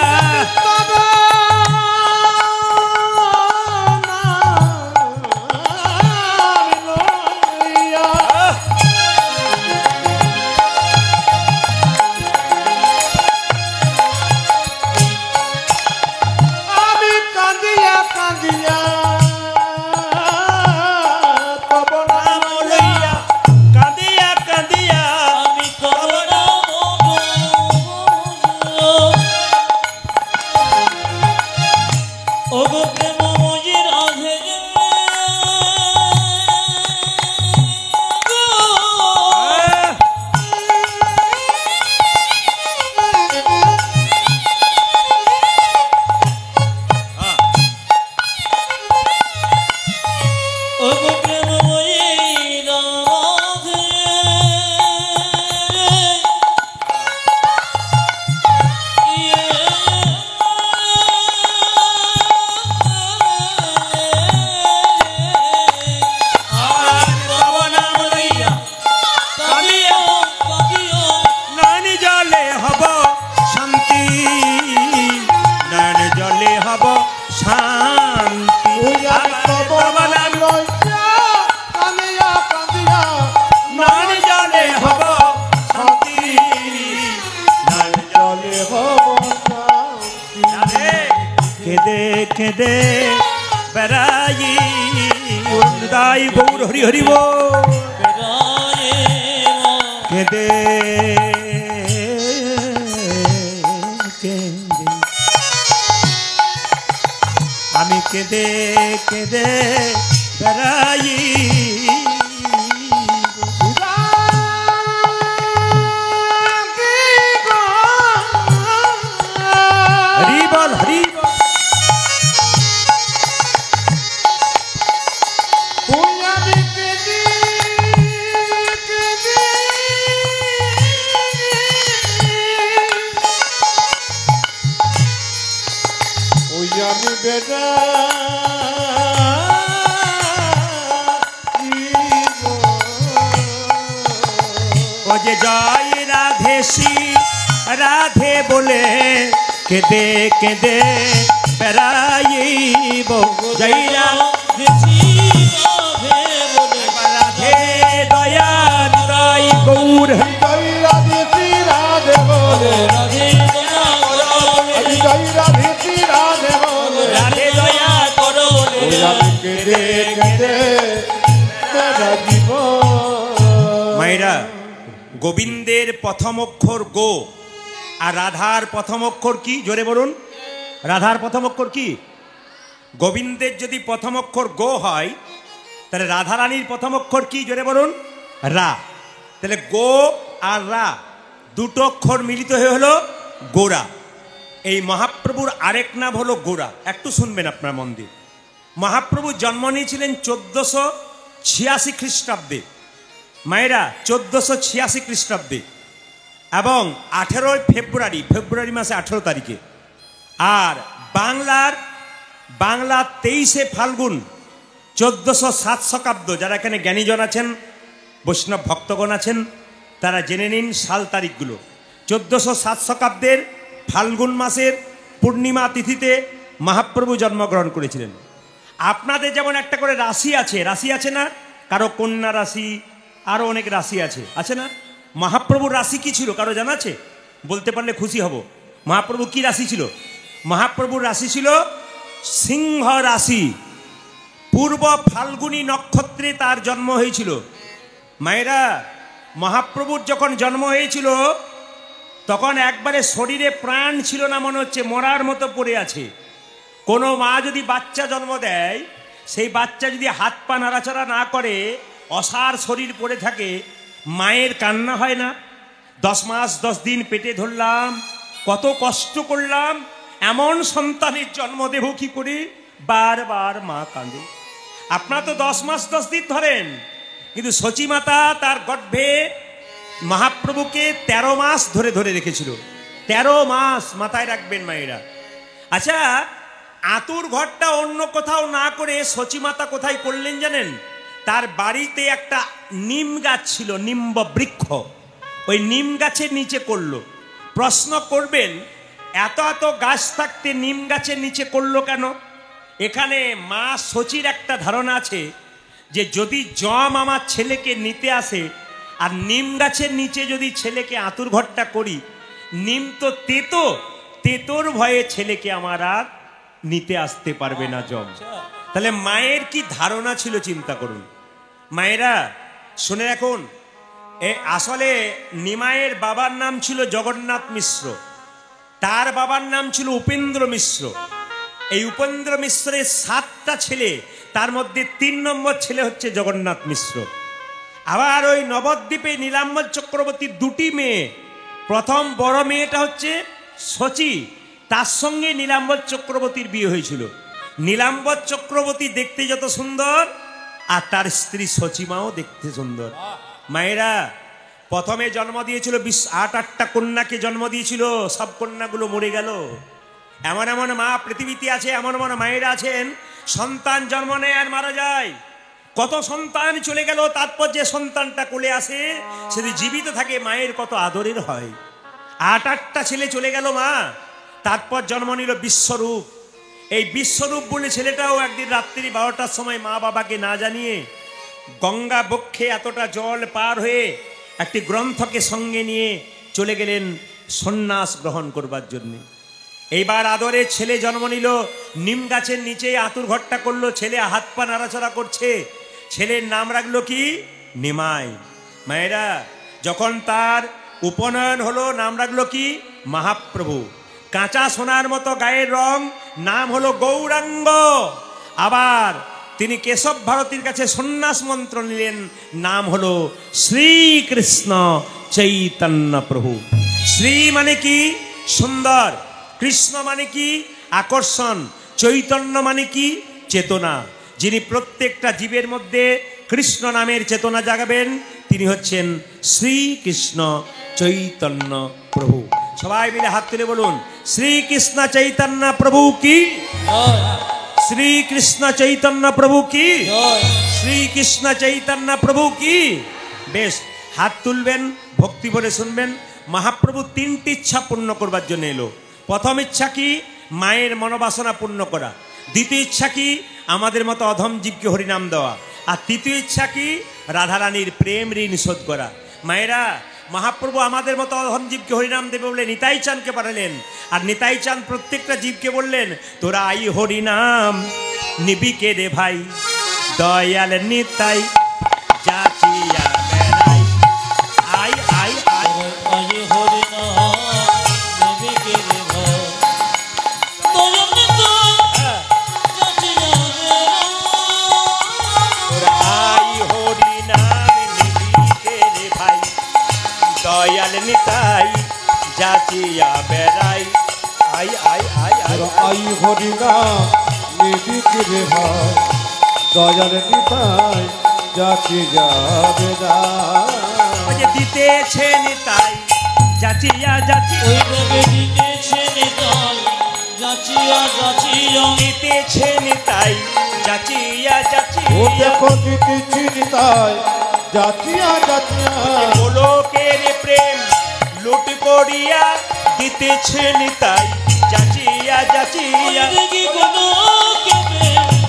কেঁদে বেড়াই উদাই গৌর হরি হরিব কেঁদে আমি কেঁদে কেঁদে বেড়াই হরি বল হরি যে জয় রাধে শ্রী রাধে বলে কেঁদে কেঁদে বেড়াইব জয় রাধে রাধে দয়া নিতাই গৌর জয় রাধে শ্রী রাধে বলে আমি জয় রাধে শ্রী রাধে বলে রাধে দয়া করো বলে আমি কেঁদে কেঁদে বেড়া জীবন। মায়েরা, গোবিন্দের প্রথম অক্ষর গো, আর রাধার প্রথম অক্ষর কি? জোরে বলুন, রাধার প্রথম অক্ষর কি? গোবিন্দের যদি প্রথম অক্ষর গো হয়, তাহলে রাধারানীর প্রথম অক্ষর কি? জোরে বলুন, রা। তাহলে গো আর রা দুটো অক্ষর মিলিত হয়ে হলো গোরা। এই মহাপ্রভুর আরেক নাম হলো গোরা। একটু শুনবেন আপনার মন দিয়ে। মহাপ্রভু জন্ম নিয়েছিলেন 1486 খ্রিস্টাব্দে। মায়েরা, 1486 খ্রিস্টাব্দে এবং 18 ফেব্রুয়ারি মাসে 18 তারিখে। আর বাংলার 23 ফাল্গুন 1407 শকাব্দ। যারা এখানে জ্ঞানীজন আছেন, বৈষ্ণব ভক্তগণ আছেন, তারা জেনে নিন সাল তারিখগুলো। 1407 শকাব্দের ফাল্গুন মাসের পূর্ণিমা তিথিতে মহাপ্রভু জন্মগ্রহণ করেছিলেন। আপনাদের যেমন একটা করে রাশি আছে না? কারো কন্যা রাশি, আরো অনেক রাশি আছে না? মহাপ্রভুর রাশি কি ছিল কারো জানা আছে? বলতে পারলে খুশি হব। মহাপ্রভু কি রাশি ছিল? মহাপ্রভুর রাশি ছিল সিংহ রাশি। পূর্ব ফাল্গুনী নক্ষত্রে তার জন্ম হয়েছিল। মায়েরা, মহাপ্রভুর যখন জন্ম হয়েছিল তখন একবারে শরীরে প্রাণ ছিল না, মনে হচ্ছে মরার মতো পড়ে আছে। কোনো মা যদি বাচ্চা জন্ম দেয়, সেই বাচ্চা যদি হাত পা নাড়াচাড়া না করে, অসার শরীর পড়ে থাকে, মায়ের কান্না হয় না? 10 মাস 10 দিন পেটে ধরলাম, কত কষ্ট করলাম, এমন সন্তানের জন্ম দেব কি করে? বারবার মা কাঁদে। আপনারা তো 10 মাস 10 দিন ধরেন, কিন্তু সচী মাতা তার গর্ভে মহাপ্রভুকে 13 মাস ধরে ধরে রেখেছিল। 13 মাস মাথায় রাখবেন মায়েরা। আচ্ছা, আতুর ঘরটা অন্য কোথাও না করে সচী মাতা কোথায় করলেন জানেন? তার বাড়িতে একটা নিম গাছ ছিল, নিম্ব বৃক্ষ, ওই নিম গাছের নিচে করলো। প্রশ্ন করবেন, এত এত গাছ থাকতে নিম গাছের নিচে করলো কেন? এখানে মা সচির একটা ধারণা আছে যে যদি জম আমার ছেলেকে নিতে আসে আর নিম গাছের নিচে যদি ছেলেকে আতুর ঘরটা করি, নিম তো তেতোর ভয়ে ছেলেকে আমার আর নিতে আসতে পারবে না জম। তাহলে মায়ের কি ধারণা ছিল চিন্তা করুন। মায়েরা শুনে রাখুন, আসলে নিমায়ের বাবার নাম ছিল জগন্নাথ মিশ্র, তার বাবার নাম ছিল উপেন্দ্র মিশ্র। এই উপেন্দ্র মিশ্রের 7টা ছেলে, তার মধ্যে 3 নম্বর ছেলে হচ্ছে জগন্নাথ মিশ্র। আবার ওই নবদ্বীপে নীলাম্বর চক্রবর্তীর 2টি মেয়ে। প্রথম বড় মেয়েটা হচ্ছে সচী, তার সঙ্গে নীলাম্বর চক্রবর্তীর বিয়ে হয়েছিল। নীলাম্বর চক্রবর্তী দেখতে যত সুন্দর, আর তার স্ত্রী সচিমাও দেখতে সুন্দর। মায়েরা, প্রথমে জন্ম দিয়েছিল 8টা কন্যাকে জন্ম দিয়েছিল, সব কন্যাগুলো মরে গেল। এমন এমন মা পৃথিবীতে আছে, এমন এমন মায়েরা আছেন, সন্তান জন্ম নেয় আর মারা যায়। কত সন্তান চলে গেল, তারপর যে সন্তানটা কোলে আসে সেটি জীবিত থাকে, মায়ের কত আদরের হয়। 8টা ছেলে চলে গেল মা, তারপর জন্ম নিল বিশ্বরূপ। এই বিশ্বরূপ বলে ছেলেটাও একদিন রাত্রি 12টার সময় মা বাবাকে না জানিয়ে গঙ্গা বক্ষে এতটা জল পার হয়ে একটি গ্রন্থকে সঙ্গে নিয়ে চলে গেলেন সন্ন্যাস গ্রহণ করবার জন্য। এইবার আদরে ছেলে জন্ম নিল, নিম গাছের নিচে আতুর ঘরটা করলো, ছেলে হাত পা নাড়াচাড়া করছে। ছেলের নাম রাখলো কি? নিমাই। মায়েরা, যখন তার উপনয়ন হলো, নাম রাখলো কি? মহাপ্রভু। কাঁচা সোনার মতো গায়ের রং, নাম হলো গৌরাঙ্গ। আবার তিনি কেশব ভারতীর কাছে সন্ন্যাস মন্ত্র নিলেন, নাম হলো শ্রীকৃষ্ণ চৈতন্য প্রভু। শ্রী মানে কি? সুন্দর। কৃষ্ণ মানে কি? আকর্ষণ। চৈতন্য মানে কি? চেতনা। যিনি প্রত্যেকটা জীবের মধ্যে কৃষ্ণ নামের চেতনা জাগাবেন, তিনি হচ্ছেন শ্রীকৃষ্ণ চৈতন্য প্রভু। সবাই মিলে হাত তুলে বলুন, শ্রীকৃষ্ণ চৈতন্য প্রভু কি? শ্রীকৃষ্ণ চৈতন্য প্রভু কি? শ্রীকৃষ্ণ চৈতন্য প্রভু কি? বেশ, হাত তুলবেন, ভক্তি ভরে শুনবেন। মহাপ্রভু তিনটি ইচ্ছা পূর্ণ করবার জন্য এলো। প্রথম ইচ্ছা কি? মায়ের মনোবাসনা পূর্ণ করা। দ্বিতীয় ইচ্ছা কি? আমাদের মতো অধম জীবকে হরিনাম দেওয়া। আর তৃতীয় ইচ্ছা কি? রাধারানীর প্রেম ঋণ শোধ করা। মায়েরা, মহাপ্রভু আমাদের মতো অধম জীবকে হরিনাম দেবে বলে নিতাই চাঁদকে পাঠালেন। আর নিতাই চাঁদ প্রত্যেকটা জীবকে বললেন, তোরা আই হরিনাম নিবিকে রে ভাই, দয়াল নিতাই যাচিয়া বেড়াই। আই আই আই আজ হরি নাম নেবে কে রে ভাই, দয়াল নিতাই যাচিয়া আই হরিনাম নিবিকে রে ভাই, দয়াল নিতাই যাচিয়া বেড়াই। I I I I I হরিনাম নিবিক রে ভাই, দয়াল নিতাই যাচি যাবে যে দিতেছে নিতাই যাচিয়া যাচি, ওই দেবে দিতেছে নিতাই যাচিয়া যাচিয়া, দিতেছে নিতাই যাচিয়া যাচি। ও দেখো দিতেছি নিতাই যাচিয়া যাচিয়া, গোলকের প্রেম লুট করিয়া দিতেছে নিতাই যাচিয়া যাচিয়া। দেখি কোনো কেবে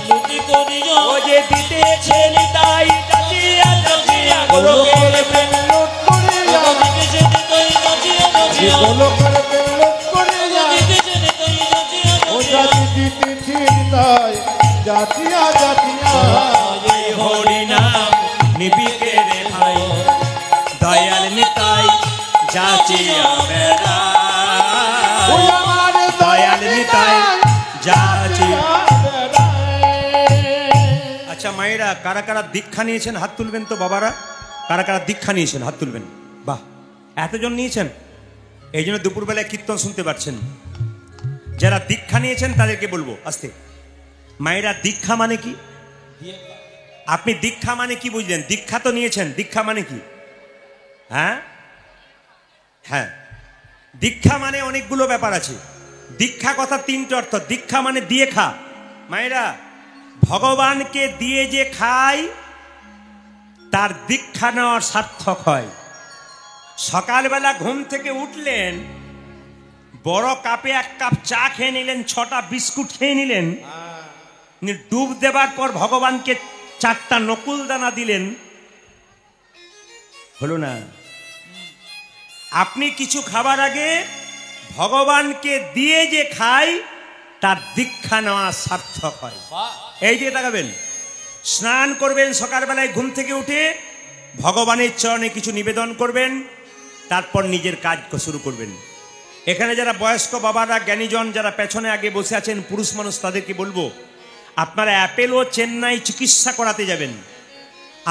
লুটি করিয়া, ও যে দিতেছে নিতাই যাচিয়া যাচিয়া, গোলকের প্রেম লোট করিয়া দিতেছে নিতাই যাচিয়া যাচিয়া, গোলকের প্রেম লোট করিয়া, দিতেছে নিতাই যাচিয়া ও যাচিয়া, যাচি দিতেছি নিতাই যাচিয়া যাচিয়া। আই হরিনাম নিবিকে রে ভাই, দয়াল নিতাই যাচিয়া বেড়াই। ওই আমার দয়াল নিতাই যাচিয়া। বেড়ায়। আচ্ছা মায়েরা, কারা কারা দীক্ষা নিয়েছেন হাত তুলবেন তো বাবারা। কারা কারা দীক্ষা নিয়েছেন হাত তুলবেন। বাহ, এতজন নিয়েছেন, এই জন্য দুপুরবেলায় কীর্তন শুনতে পাচ্ছেন। যারা দীক্ষা নিয়েছেন তাদেরকে বলবো আস্তে। মায়েরা, দীক্ষা মানে কি? আপনি দীক্ষা মানে কি বুঝলেন? দীক্ষা তো নিয়েছেন, দীক্ষা মানে কি? হ্যাঁ হ্যাঁ, দীক্ষা মানে অনেকগুলো ব্যাপার আছে। দীক্ষা কথা তিনটে অর্থ। দীক্ষা মানে দিয়ে খা। মায়েরা, ভগবানকে দিয়ে যে খায় তার দীক্ষা নেওয়ার সার্থক হয়। সকালবেলা ঘুম থেকে উঠলেন, বড় কাপে এক কাপ চা খেয়ে নিলেন, 6টা বিস্কুট খেয়ে নিলেন, ডুব দেবার পর ভগবানকে 4টা নকুল দানা দিলেন, হলো না? আপনি কিছু খাবার আগে ভগবানকে দিয়ে যে খায় তার দীক্ষা নেওয়া সার্থক হয়। এই দিকে তাকাবেন। স্নান করবেন, সকালবেলায় ঘুম থেকে উঠে ভগবানের চরণে কিছু নিবেদন করবেন, তারপর নিজের কাজ শুরু করবেন। এখানে যারা বয়স্ক বাবারা, জ্ঞানীজন যারা পেছনে আগে বসে আছেন, পুরুষ মানুষ, তাদেরকে বলবো, আপনারা অ্যাপেলো চেন্নাই চিকিৎসা করাতে যাবেন।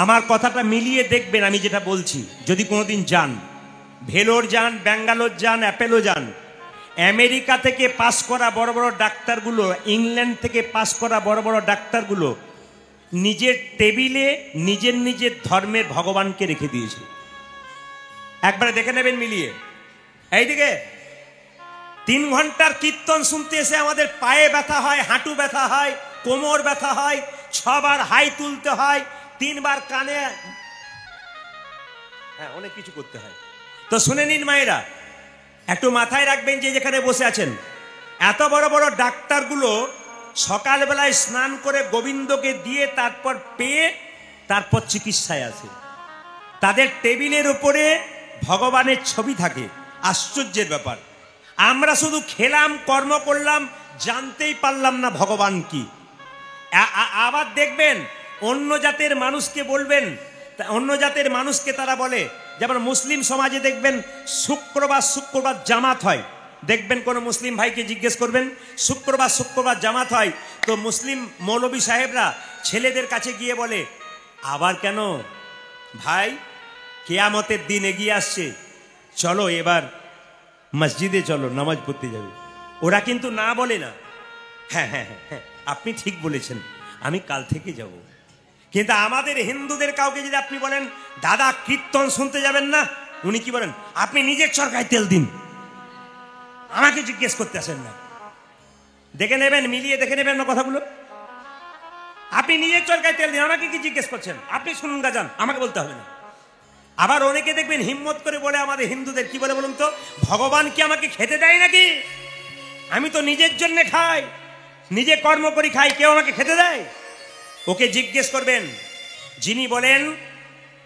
আমার কথাটা মিলিয়ে দেখবেন আমি যেটা বলছি। যদি কোনোদিন যান, ভেলোর যান, ব্যাঙ্গালোর যান, অ্যাপেলো যান, আমেরিকা থেকে পাস করা বড় বড় ডাক্তারগুলো, ইংল্যান্ড থেকে পাস করা বড় বড় ডাক্তারগুলো নিজের টেবিলে নিজের নিজের ধর্মের ভগবানকে রেখে দিয়েছে। একবারে দেখে নেবেন মিলিয়ে। এইদিকে 3 ঘন্টার কীর্তন শুনতে এসে আমাদের পায়ে ব্যথা হয়, হাঁটু ব্যথা হয়, কোমর ব্যথা হয়, 6 বার হাই তুলতে হয়, 3 বার কানে, হ্যাঁ অনেক কিছু করতে হয়। তো শুনে নিন মায়েরা, একটু মাথায় রাখবেন যে যেখানে বসে আছেন, এত বড় বড় ডাক্তারগুলো সকালবেলায় স্নান করে গোবিন্দকে দিয়ে তারপর পেয়ে তারপর চিকিৎসায় আসে। তাদের টেবিলের উপরে ভগবানের ছবি থাকে। আশ্চর্যের ব্যাপার, আমরা শুধু খেলাম, কর্ম করলাম, জানতেই পারলাম না ভগবান কি। আবার দেখবেন অন্য জাতের মানুষকে বলবেন, অন্য জাতের মানুষকে তারা বলে, যেমন মুসলিম সমাজে দেখবেন শুক্রবার জামাত হয়। দেখবেন কোনো মুসলিম ভাইকে জিজ্ঞেস করবেন, শুক্রবার জামাত হয়, তো মুসলিম মৌলবী সাহেবরা ছেলেদের কাছে গিয়ে বলে, আবার কেন ভাই, কিয়ামতের দিন এগিয়ে আসছে, চলো এবার মসজিদে চলো, নামাজ পড়তে যাবে। ওরা কিন্তু না বলে না, হ্যাঁ হ্যাঁ হ্যাঁ আপনি ঠিক বলেছেন, আমি কাল থেকে যাব। কিন্তু আমাদের হিন্দুদের কাউকে যদি আপনি বলেন, দাদা কীর্তন শুনতে যাবেন না, উনি কি বলেন, আপনি নিজের চরকায় তেল দিন, আমাকে জিজ্ঞেস করতে আসেন না। দেখে নেবেন, মিলিয়ে দেখে নেবেন না কথাগুলো। আপনি নিজের চরকায় তেল দিন, আমাকে কি জিজ্ঞেস করছেন? আপনি শুনুন গাজান, আমাকে বলতে হবে না। আবার অনেকে দেখবেন হিম্মত করে বলে আমাদের হিন্দুদের, কি বলে বলুন তো, ভগবান কি আমাকে খেতে দেয় নাকি? আমি তো নিজের জন্য খাই, নিজে কর্ম করি খাই, কেউ আমাকে খেতে দেয়? ওকে জিজ্ঞেস করবেন, যিনি বলেন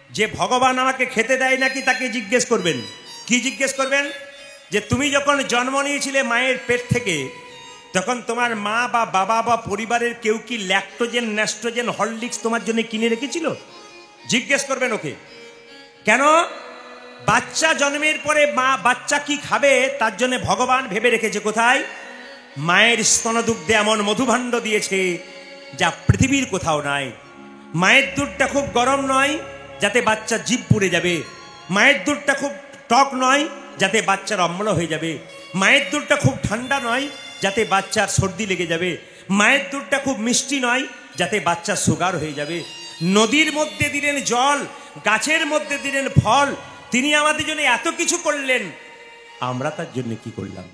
যে ভগবান আমাকে খেতে দেয় নাকি, তাকে জিজ্ঞেস করবেন। কি জিজ্ঞেস করবেন? যে তুমি যখন জন্ম নিয়েছিলে মায়ের পেট থেকে, তখন তোমার মা বা বাবা বা পরিবারের কেউ কি ল্যাকটোজেন, ন্যাস্ট্রোজেন, হরলিক্স তোমার জন্য কিনে রেখেছিল? জিজ্ঞেস করবেন ওকে। কেন? বাচ্চা জন্মের পরে মা বাচ্চা কি খাবে তার জন্য ভগবান ভেবে রেখেছে কোথায়? মায়ের স্তনদুগ্ধে এমন মধুভাণ্ড দিয়েছে যা পৃথিবীর কোথাও নাই। মায়ের দুধটা খুব গরম নয় যাতে বাচ্চা জিভ পুড়ে যাবে, মায়ের দুধটা খুব টক নয় যাতে বাচ্চার অম্ল হয়ে যাবে, মায়ের দুধটা খুব ঠান্ডা নয় যাতে বাচ্চার সর্দি লেগে যাবে, মায়ের দুধটা খুব মিষ্টি নয় যাতে বাচ্চার সুগার হয়ে যাবে। নদীর মধ্যে দিলেন জল, গাছের মধ্যে দিলেন ফল, তিনি আমাদের জন্য এত কিছু করলেন, আমরা তার জন্য কি করলাম?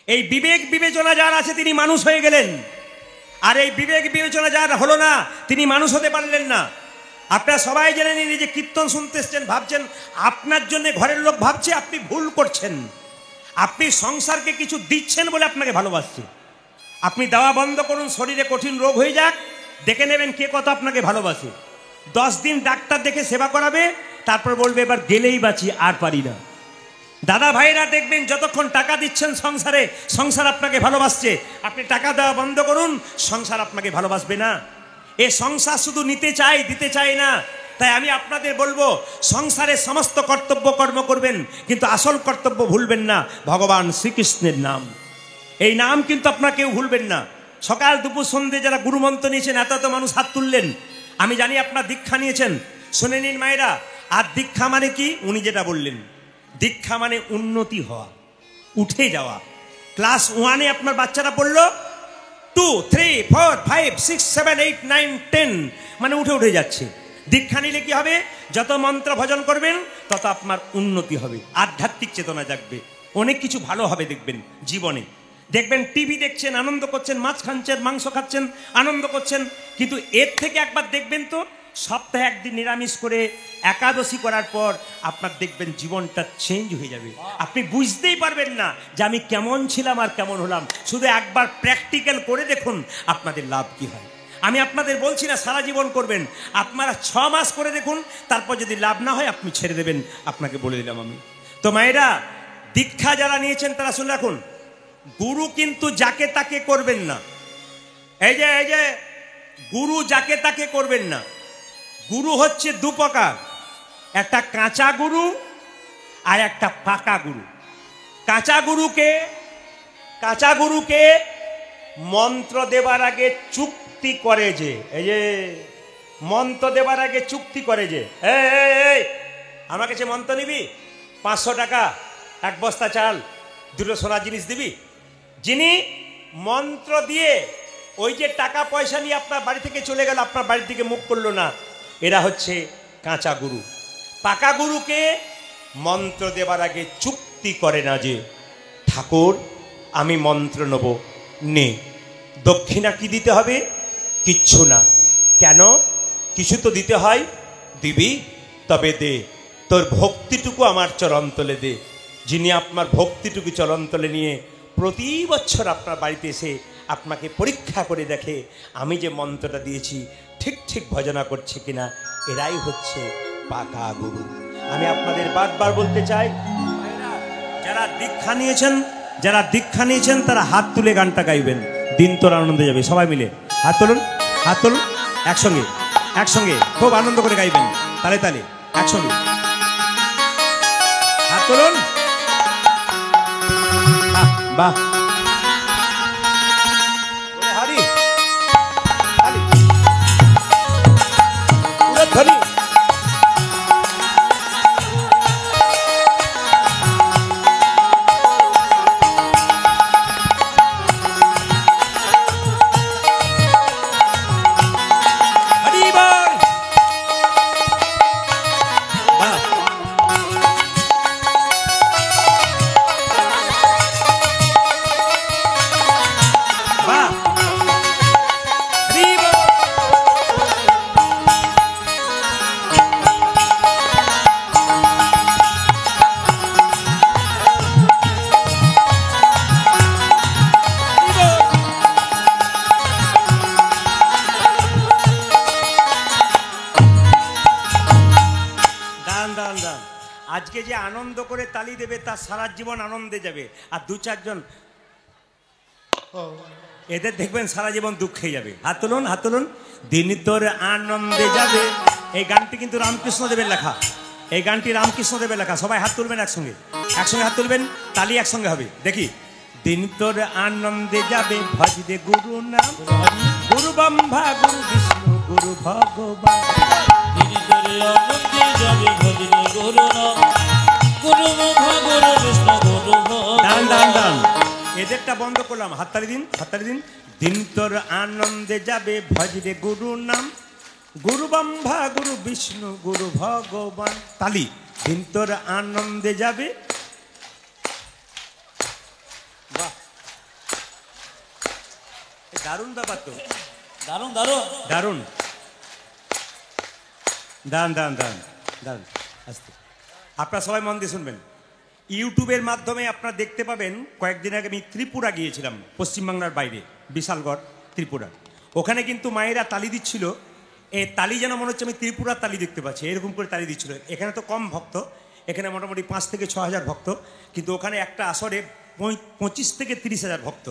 এই বিবেক বিবেচনা যার আছে তিনি মানুষ হয়ে গেলেন, আর এই বিবেক বিবেচনা যার হলো না তিনি মানুষ হতে পারলেন না। আপনারা সবাই জেনে নিন, যে কীর্তন শুনতে এসছেন, ভাবছেন আপনার জন্য ঘরের লোক ভাবছে, আপনি ভুল করছেন। আপনি সংসারকে কিছু দিচ্ছেন বলে আপনাকে ভালোবাসছে। আপনি দেওয়া বন্ধ করুন, শরীরে কঠিন রোগ হয়ে যাক, দেখে নেবেন কে কত আপনাকে ভালোবাসে। 10 দিন ডাক্তার দেখে সেবা করাবে, তারপর বলবে এবার গেলেই বাঁচি, আর পারি না। দাদা ভাইরা দেখবেন যতক্ষণ টাকা দিচ্ছেন সংসারে, সংসার আপনাকে ভালোবাসছে। আপনি টাকা দেওয়া বন্ধ করুন, সংসার আপনাকে ভালোবাসবে না। এ সংসার শুধু নিতে চায়, দিতে চায় না। তাই আমি আপনাদের বলবো, সংসারের সমস্ত কর্তব্য কর্ম করবেন, কিন্তু আসল কর্তব্য ভুলবেন না, ভগবান শ্রীকৃষ্ণের নাম। এই নাম কিন্তু আপনারা কেউ ভুলবেন না। সকাল দুপুর সন্ধ্যে যারা গুরুমন্ত্র নিয়েছেন, এত এত মানুষ হাত তুললেন, আমি জানি আপনার দীক্ষা নিয়েছেন। শুনে নিন মায়েরা, আর দীক্ষা মানে কি? উনি যেটা বললেন, দীক্ষা মানে উন্নতি হওয়া, উঠে যাওয়া। ক্লাস 1-এ আপনার বাচ্চারা পড়লো, 2, 3, 4, 5, 6, 7, 8, 9, 10 মানে উঠে উঠে যাচ্ছে। দীক্ষা নিলে কি হবে? যত মন্ত্র ভজন করবেন তত আপনার উন্নতি হবে, আধ্যাত্মিক চেতনা জাগবে, অনেক কিছু ভালো হবে দেখবেন জীবনে। দেখবেন টিভি দেখছেন, আনন্দ করছেন, মাছ খাচ্ছেন, মাংস খাচ্ছেন, আনন্দ করছেন, কিন্তু এর থেকে একবার দেখবেন তো, সপ্তাহে একদিন নিরামিষ করে একাদশী করার পর আপনার দেখবেন জীবনটা চেঞ্জ হয়ে যাবে। আপনি বুঝতেই পারবেন না যে আমি কেমন ছিলাম আর কেমন হলাম। শুধু একবার প্র্যাকটিক্যাল করে দেখুন আপনাদের লাভ কি হয়। আমি আপনাদের বলছি না সারা জীবন করবেন, আপনারা 6 মাস করে দেখুন, তারপর যদি লাভ না হয় আপনি ছেড়ে দেবেন, আপনাকে বলে দিলাম আমি। তো মায়েরা, দীক্ষা যারা নিয়েছেন তারা শুনে রাখুন, গুরু কিন্তু যাকে তাকে করবেন না। এই যে গুরু যাকে তাকে করবেন না। গুরু হচ্ছে 2 প্রকার, একটা কাঁচা গুরু আর একটা পাকা গুরু। কাঁচা গুরুকে মন্ত্র দেবার আগে চুক্তি করে, যে এই যে মন্ত্র দেবার আগে চুক্তি করে, যে এই আমার কাছে মন্ত্র নিবি, 500 টাকা, 1 বস্তা চাল, 2টো সোনার জিনিস দিবি। যিনি মন্ত্র দিয়ে ওই যে টাকা পয়সা নিয়ে আপনার বাড়ি থেকে চলে গেল, আপনার বাড়ি থেকে মুখ করলো না, এরা হচ্ছে কাঁচা গুরু। পাকা গুরুকে মন্ত্র দেবার আগে চুক্তি করে না, যে ঠাকুর আমি মন্ত্র নেব, নে। দক্ষিণা কি দিতে হবে? কিচ্ছু না। কেন? কিছু তো দিতে হয়, দিবি তবে দে, তোর ভক্তিটুকু আমার চরণতলে দে। যিনি আপনার ভক্তিটুকু চরণতলে নিয়ে প্রতি বছর আপনার বাড়িতে এসে আপনাকে পরীক্ষা করে দেখে আমি যে মন্ত্রটা দিয়েছি ঠিক ঠিক ভজনা করছে কিনা, এরাই হচ্ছে পাকা গুরু। আমি আপনাদের বারবার বলতে চাই, যারা দীক্ষা নিয়েছেন তারা হাত তুলে গানটা গাইবেন, দিন তোর আনন্দে যাবে। সবাই মিলে হাত তুলুন, হাত তুলুন, একসঙ্গে খুব আনন্দ করে গাইবেন, তালে তালে একসঙ্গে হাত তুলুন। বাহ, হারি হারি ধরি। আনন্দ করে তালি দেবে তার সারা জীবন আনন্দে যাবে, আর দু চারজন এদের দেখবেন সারা জীবন দুঃখে যাবে। হাত তুলুন, হাত তুলুন। দিন তোর আনন্দে যাবে, এই গানটি কিন্তু রামকৃষ্ণ দেবের লেখা, এই গানটি রামকৃষ্ণ দেবের লেখা। সবাই হাত তুলবেন একসঙ্গে, একসঙ্গে হাত তুলবেন, তালি একসঙ্গে হবে। দেখি। দিন তোর আনন্দে যাবে ভজবে গুরু নাম, গুরু ব্রহ্মা গুরু বিষ্ণু গুরু ভগবান। দিন তোরে আনন্দে যাবে ভজবে গুরু নাম, গুরু ব্রহ্মা গুরু বিষ্ণু গুরু দান দান ভগবান। দান, এদেরটা বন্ধ করলাম। হাততালি দিন, হাততালি দিন। দিন তোর আনন্দে যাবে ভজবে গুরু নাম, গুরু ব্রহ্মা গুরু বিষ্ণু গুরু ভগবান। তালি। দিন তোর আনন্দে যাবে। বাহ, দারুণ ব্যাপার তো, দারুণ দারুণ। দারুণ। দান দান দান দান, আস্তে। আপনারা সবাই মন দিয়ে শুনবেন। ইউটিউবের মাধ্যমে আপনারা দেখতে পাবেন, কয়েকদিন আগে আমি ত্রিপুরা গিয়েছিলাম, পশ্চিমবাংলার বাইরে, বিশালগড় ত্রিপুরা। ওখানে কিন্তু মায়েরা তালি দিচ্ছিল, এই তালি যেন মনে হচ্ছে আমি ত্রিপুরার তালি দেখতে পাচ্ছি, এরকম করে তালি দিচ্ছিল। এখানে তো কম ভক্ত, এখানে মোটামুটি 5 থেকে 6 হাজার ভক্ত, কিন্তু ওখানে একটা আসরে 25 থেকে 30 হাজার ভক্ত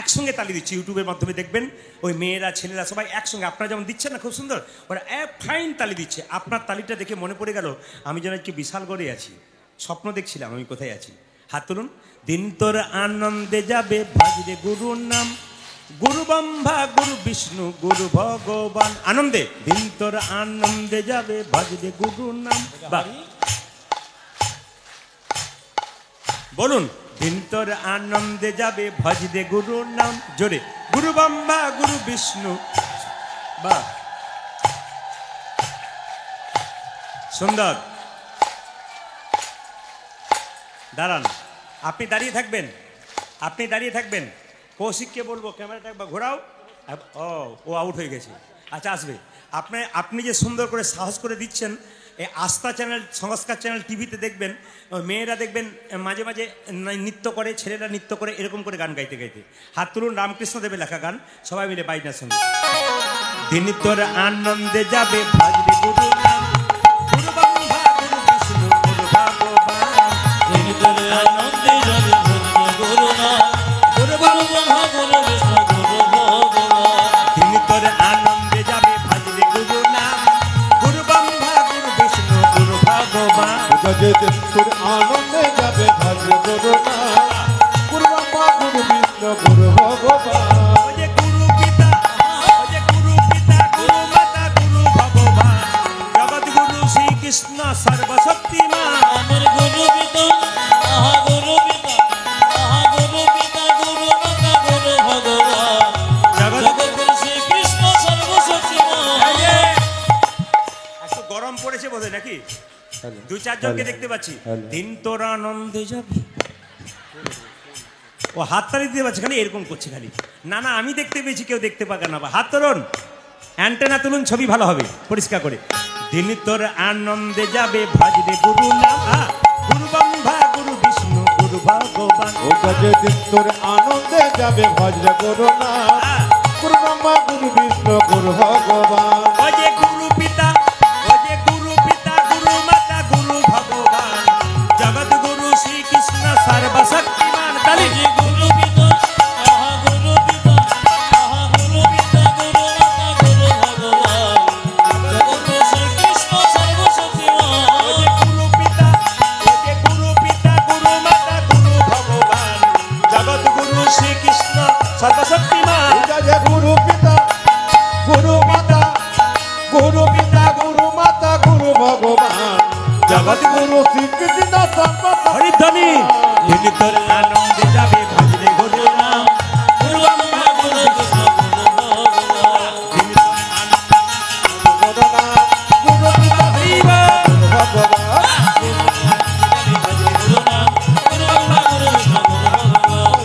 একসঙ্গে তালি দিচ্ছে। ইউটিউবের মাধ্যমে দেখবেন, ওই মেয়েরা ছেলেরা সবাই একসঙ্গে, আপনারা যেমন দিচ্ছেন না খুব সুন্দর, ওরা ফাইন তালি দিচ্ছে। আপনার তালিটা দেখে মনে পড়ে গেল আমি যেন আজকে বিশালগড়ে আছি, স্বপ্ন দেখছিলাম আমি কোথায় আছি। হাত তুলুন। দিন তোর আনন্দে যাবে ভজবে গুরু নাম, গুরু ব্রহ্মা গুরু বিষ্ণু গুরু ভগবান। আনন্দে। দিন তোর আনন্দে যাবে ভজবে গুরু নাম। বাহ, বলুন। দিন তোর আনন্দে যাবে ভজবে গুরু নাম, জোরে। গুরু ব্রহ্মা গুরু বিষ্ণু। বাহ, সুন্দর। দাঁড়ান, আপনি দাঁড়িয়ে থাকবেন, আপনি দাঁড়িয়ে থাকবেন। কৌশিককে বলবো ক্যামেরাটা একবার ঘোরাও। ও আউট হয়ে গেছে, আচ্ছা আসবে। আপনি যে সুন্দর করে সাহস করে দিচ্ছেন, এই আস্থা চ্যানেল, সংস্কার চ্যানেল টিভিতে দেখবেন, মেয়েরা দেখবেন মাঝে মাঝে নৃত্য করে, ছেলেরা নৃত্য করে, এরকম করে গান গাইতে গাইতে। হাত তুলুন। রামকৃষ্ণ দেবের লেখা গান, সবাই মিলে বাইনার সঙ্গে। দিন তোর আনন্দে যাবে ভজবে গুরু নাম, গুরু ব্রহ্মা গুরু বিষ্ণু গুরু ভগবান। দিন তোরে আনন্দে যাবে ভজবে গুরু নাম, গুরু ব্রহ্মা গুরু বিষ্ণু গুরু ভগবান। দিন তোর আনন্দে যাবে ভজবে গুরু নাম, গুরু ব্রহ্মা গুরু বিষ্ণু গুরু ভগবান। যেদিন তোর আনন্দে যাবে ভজবে গুরু নাম, গুরু ব্রহ্মা গুরু বিষ্ণু গুরু ভগবান। ও যে গুরু পিতা, ও যে গুরু পিতা গুরু মাতা গুরু ভগবান, জগৎ গুরু শ্রীকৃষ্ণ সর্বশক্তিমান। আমার গুরু পিতা, আহা গুরু পিতা, আহা গুরু পিতা গুরু মাতা গুরু ভগবান, জগৎগুরু শ্রীকৃষ্ণ সর্বশক্তিমান। একটু গরম পড়েছে বোধহয় নাকি? দু চারজনকে দেখতে পাচ্ছি। দিন তোর আনন্দে যাবে, ও হাততালি দিতে পারছে, খালি এরকম করছে খালি। না না, আমি দেখতে পেয়েছি, কেউ দেখতে পাকা না। হাত তুলুন, অ্যান্টেনা তুলুন, ছবি ভালো হবে পরিষ্কার করে। দিন তোর আনন্দে যাবে ভজবে গুরু নাম, গুরু ব্রহ্মা গুরু বিষ্ণু গুরু ভগবান। ও যেদিন তোর আনন্দে যাবে ভজবে গুরু নাম, গুরু ব্রহ্মা গুরু বিষ্ণু গুরু ভগবান। ও যে গুরু পিতা, ও যে গুরু পিতা গুরু মাতা গুরু ভগবান, জগৎ গুরু শ্রীকৃষ্ণ সর্বশক্তিমান। তালি। যে গুরু পিতা, আহা গুরু পিতা, আহা গুরু পিতা গুরু মাতা গুরু ভগবান, জগৎগুরু শ্রীকৃষ্ণ সর্বশক্তিমান। ও যে গুরু পিতা, ও যে গুরু পিতা গুরু মাতা গুরু ভগবান, জগৎ গুরু শ্রীকৃষ্ণ সর্বশক্তিমান। যে গুরু পিতা গুরু মাতা, গুরু পিতা গুরু মাতা গুরু ভগবান, জগৎ গুরু শ্রীকৃষ্ণ সর্বশক্তিমান। হরিধ্বনি। দিন তোর আনন্দে যাবে ভজবে গুরু নাম, গুরু ব্রহ্মা গুরু বিষ্ণু গুরু ভগবান। দিন তোর আনন্দে গুরু নাম, গুরু পিতা গুরু ভগবান। গুরু নাম, গুরু ব্রহ্মা গুরু বিষ্ণু গুরু ভগবান।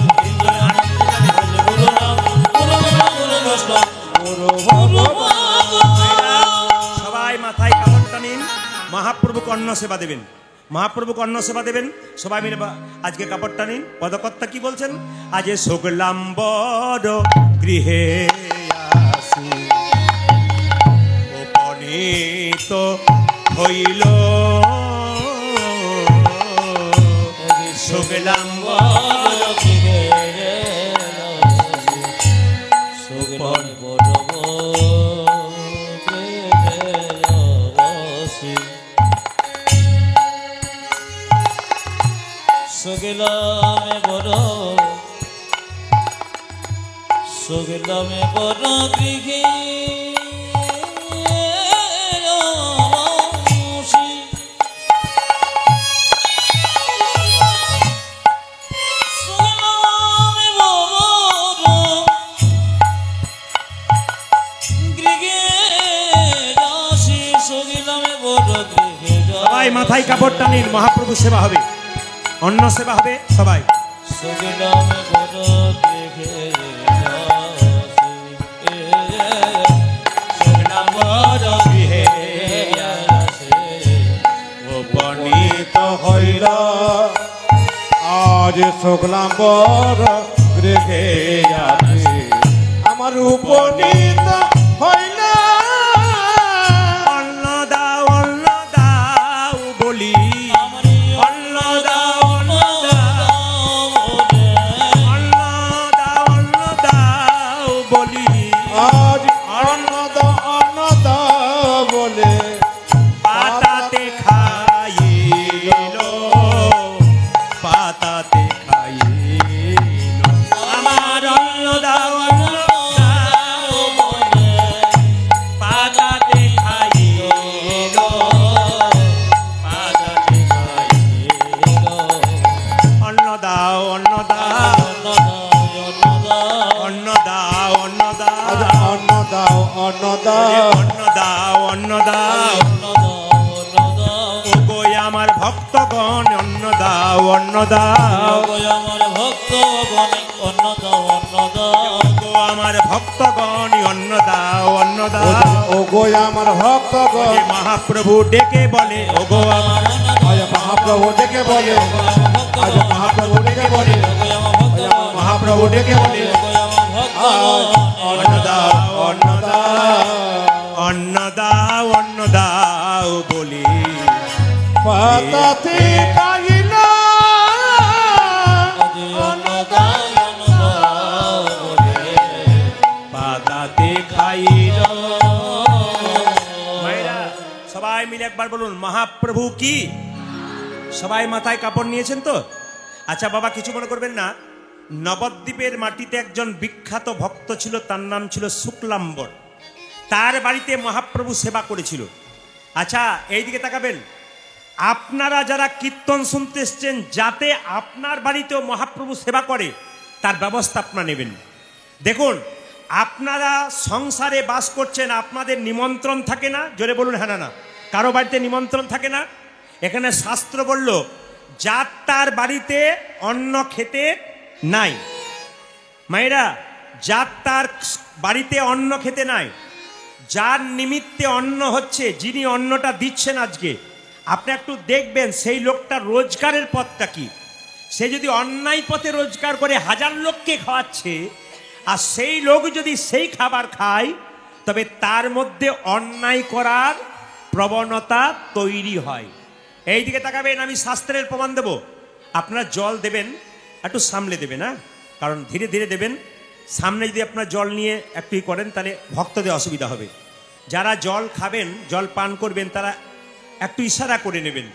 গুরু নাম, গুরু ব্রহ্মা গুরু বিষ্ণু গুরু গুরু ভগবান। ভগবান। সবাই মাথায় কাপড়টা নিন, মহাপ্রভুকে অন্ন সেবা দেবেন, মহাপ্রভুকে অন্ন সেবা দেবেন। সবাই মিলে আজকে কাপড়টা নিন। পদকর্তা কি বলছেন? আজ শুক্লাম বড় গৃহে আসি, উপনীত হইল শুক্লাম্বর গৃহে শুক্লাম্বর শুক্লামে বড় শুক্লামে বড় গৃহে সবাই মাথায় কাপড়টা নিন, মহাপ্রভু সেবা হবে, অন্ন সেবা হবে সবাই। উপনীত হইল আজ শুক্লাম্বর গৃহে আসি, আমার উপনীত হইল। অন্ন দাও বলি, অন্ন দাও বলি, আজ অন্ন দাও বলে পাতাতে খাইল, পাতাতে খাইল, আমার অন্ন দাও বলে, পাতাতে খাইল, পাতাতে খাইল, অন্ন দাও অন্ন দাও অন্ন দাও অন্ন আজ দাও অন্ন দাও অন্ন দাও অন্ন দাও অন্ন দাও, ওগো আমার ভক্তগণ অন্ন দাও অন্ন দাও, আমার ভক্ত অন্ন দাও অন্ন দাও ওগো আমার ভক্তগণ অন্ন দাও অন্ন দাও। ও গো আমার ভক্তগণ, ওরে মহাপ্রভু ডেকে বলে, ওগো আমার আজ মহাপ্রভু ডেকে বলে, আজ মহাপ্রভু ডেকে বলে, মহাপ্রভু ডেকে বলে, অন্ন দাও অন্ন দাও অন্ন দাও অন্ন দাও বলি, পাতাতে খাইল, পাতাতে খাইল। মায়েরা সবাই মিলে একবার বলুন মহাপ্রভু কি। সবাই মাথায় কাপড় নিয়েছেন তো? আচ্ছা বাবা, কিছু মনে করবেন না। নবদ্বীপের মাটিতে একজন বিখ্যাত ভক্ত ছিল, তার নাম ছিল শুক্লাম্বর। তার বাড়িতে মহাপ্রভু সেবা করেছিল। আচ্ছা এইদিকে তাকাবেন, আপনারা যারা কীর্তন শুনতে এসছেন, যাতে আপনার বাড়িতেও মহাপ্রভু সেবা করে তার ব্যবস্থা আপনারা নেবেন। দেখুন, আপনারা সংসারে বাস করছেন, আপনাদের নিমন্ত্রণ থাকে না? জোরে বলুন হ্যাঁ না না। কারো বাড়িতে নিমন্ত্রণ থাকে না? এখানে শাস্ত্র বলল, যার তার বাড়িতে অন্ন খেতে নাই। মায়েরা, যার তার বাড়িতে অন্ন খেতে নাই, যার নিমিত্তে অন্ন হচ্ছে, যিনি অন্নটা দিচ্ছেন আজকে, আপনি একটু দেখবেন সেই লোকটা রোজগারের পথটা কি। সে যদি অন্যায় পথে রোজগার করে হাজার লোককে খাওয়াচ্ছে, আর সেই লোক যদি সেই খাবার খায়, তবে তার মধ্যে অন্যায় করার প্রবণতা তৈরি হয়। এই দিকে তাকাবেন, আমি শাস্ত্রের প্রমাণ দেব। আপনারা জল দেবেন, একটু সামলে দেবেন, হ্যাঁ, কারণ ধীরে ধীরে দেবেন। সামনে যদি আপনার জল নিয়ে একটু করেন, তাহলে ভক্তদের অসুবিধা হবে। যারা জল খাবেন, জল পান করবেন, তারা একটু ইশারা করে নেবেন,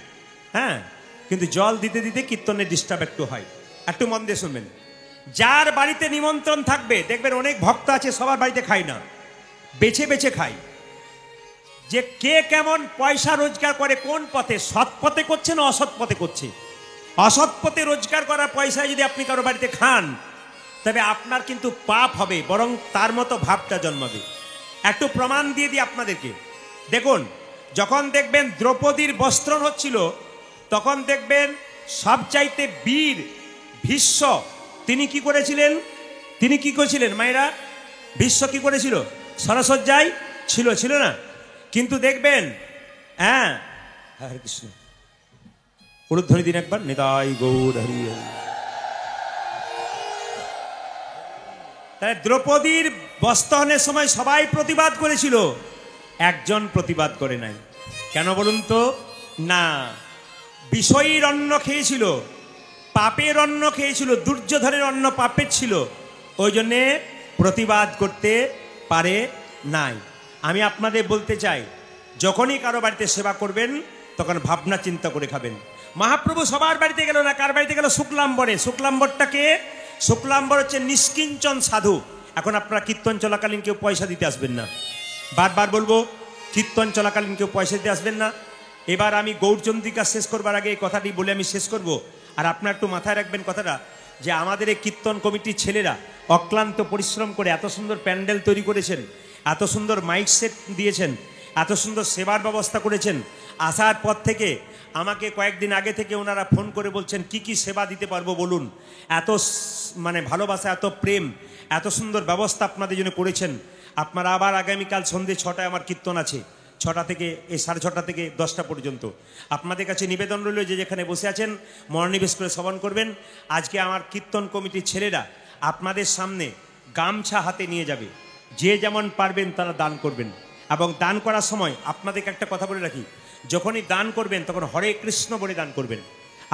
হ্যাঁ, কিন্তু জল দিতে দিতে কীর্তনের ডিস্টার্ব একটু হয়। একটু মন দিয়ে শুনবেন। যার বাড়িতে নিমন্ত্রণ থাকবে, দেখবেন অনেক ভক্ত আছে সবার বাড়িতে খায় না, বেছে বেছে খায়। যে কে কেমন পয়সা রোজগার করে, কোন পথে, সৎ পথে করছে না অসৎ পথে করছে। অসৎ পথে রোজগার করা পয়সায় যদি আপনি কারো বাড়িতে খান, তবে আপনার কিন্তু পাপ হবে, বরং তার মতো ভাবটা জন্মাবে। একটু প্রমাণ দিয়ে দিই আপনাদেরকে। দেখুন, যখন দেখবেন দ্রৌপদীর বস্ত্রণ হচ্ছিল, তখন দেখবেন সবচাইতে বীর ভীষ্ম তিনি কি করেছিলেন? তিনি কি করেছিলেন মায়েরা? ভীষ্ম কি করেছিল? সরসজ্জায় ছিল, ছিল না? কিন্তু দেখবেন, হ্যাঁ, হরে কৃষ্ণ, উলুধ্বনি দিন একবার, নিতাই গৌর হরি হরি। তাই দ্রৌপদীর বস্ত্রহরণের সময় সবাই প্রতিবাদ করেছিল, একজন প্রতিবাদ করে নাই। কেন বলুন তো? না, বিষয়ীর অন্ন খেয়েছিল, পাপের অন্ন খেয়েছিল, দুর্যোধনের অন্ন পাপের ছিল, ওই জন্যে প্রতিবাদ করতে পারে নাই। আমি আপনাদের বলতে চাই, যখনই কারো বাড়িতে সেবা করবেন তখন ভাবনা চিন্তা করে খাবেন। মহাপ্রভু সবার বাড়িতে গেল না, কার বাড়িতে গেল? শুক্লাম্বরে। শুক্লাম্বরটাকে, শুক্লাম্বর হচ্ছে নিষ্কিঞ্চন সাধু। এখন আপনারা কীর্তন চলাকালীন কেউ পয়সা দিতে আসবেন না, বারবার বলবো, কীর্তন চলাকালীন কেউ পয়সা দিতে আসবেন না। এবার আমি গৌরচন্দ্রিকা শেষ করবার আগে এই কথাটি বলে আমি শেষ করব। আর আপনারা একটু মাথায় রাখবেন কথাটা, যে আমাদের এই কীর্তন কমিটির ছেলেরা অক্লান্ত পরিশ্রম করে এত সুন্দর প্যান্ডেল তৈরি করেছেন, এত সুন্দর মাইক সেট দিয়েছেন, এত সুন্দর সেবার ব্যবস্থা করেছেন। আসার পর থেকে আমাকে কয়েকদিন আগে থেকে ওনারা ফোন করে বলছেন কি কি সেবা দিতে পারবো বলুন। এত মানে ভালোবাসা, এত প্রেম, এত সুন্দর ব্যবস্থা আপনাদের জন্য করেছেন। আপনারা আবার আগামীকাল সন্ধ্যে 6টায় আমার কীর্তন আছে, 6টা থেকে এই 6:30 থেকে 10টা পর্যন্ত। আপনাদের কাছে নিবেদন রইল, যে যেখানে বসে আছেন মনোনিবেশ করে শ্রবণ করবেন। আজকে আমার কীর্তন কমিটির ছেলেরা আপনাদের সামনে গামছা হাতে নিয়ে যাবে, যে যেমন পারবেন তারা দান করবেন। এবং দান করার সময় আপনাদেরকে একটা কথা বলে রাখি, যখনই দান করবেন তখন হরে কৃষ্ণ বলে দান করবেন।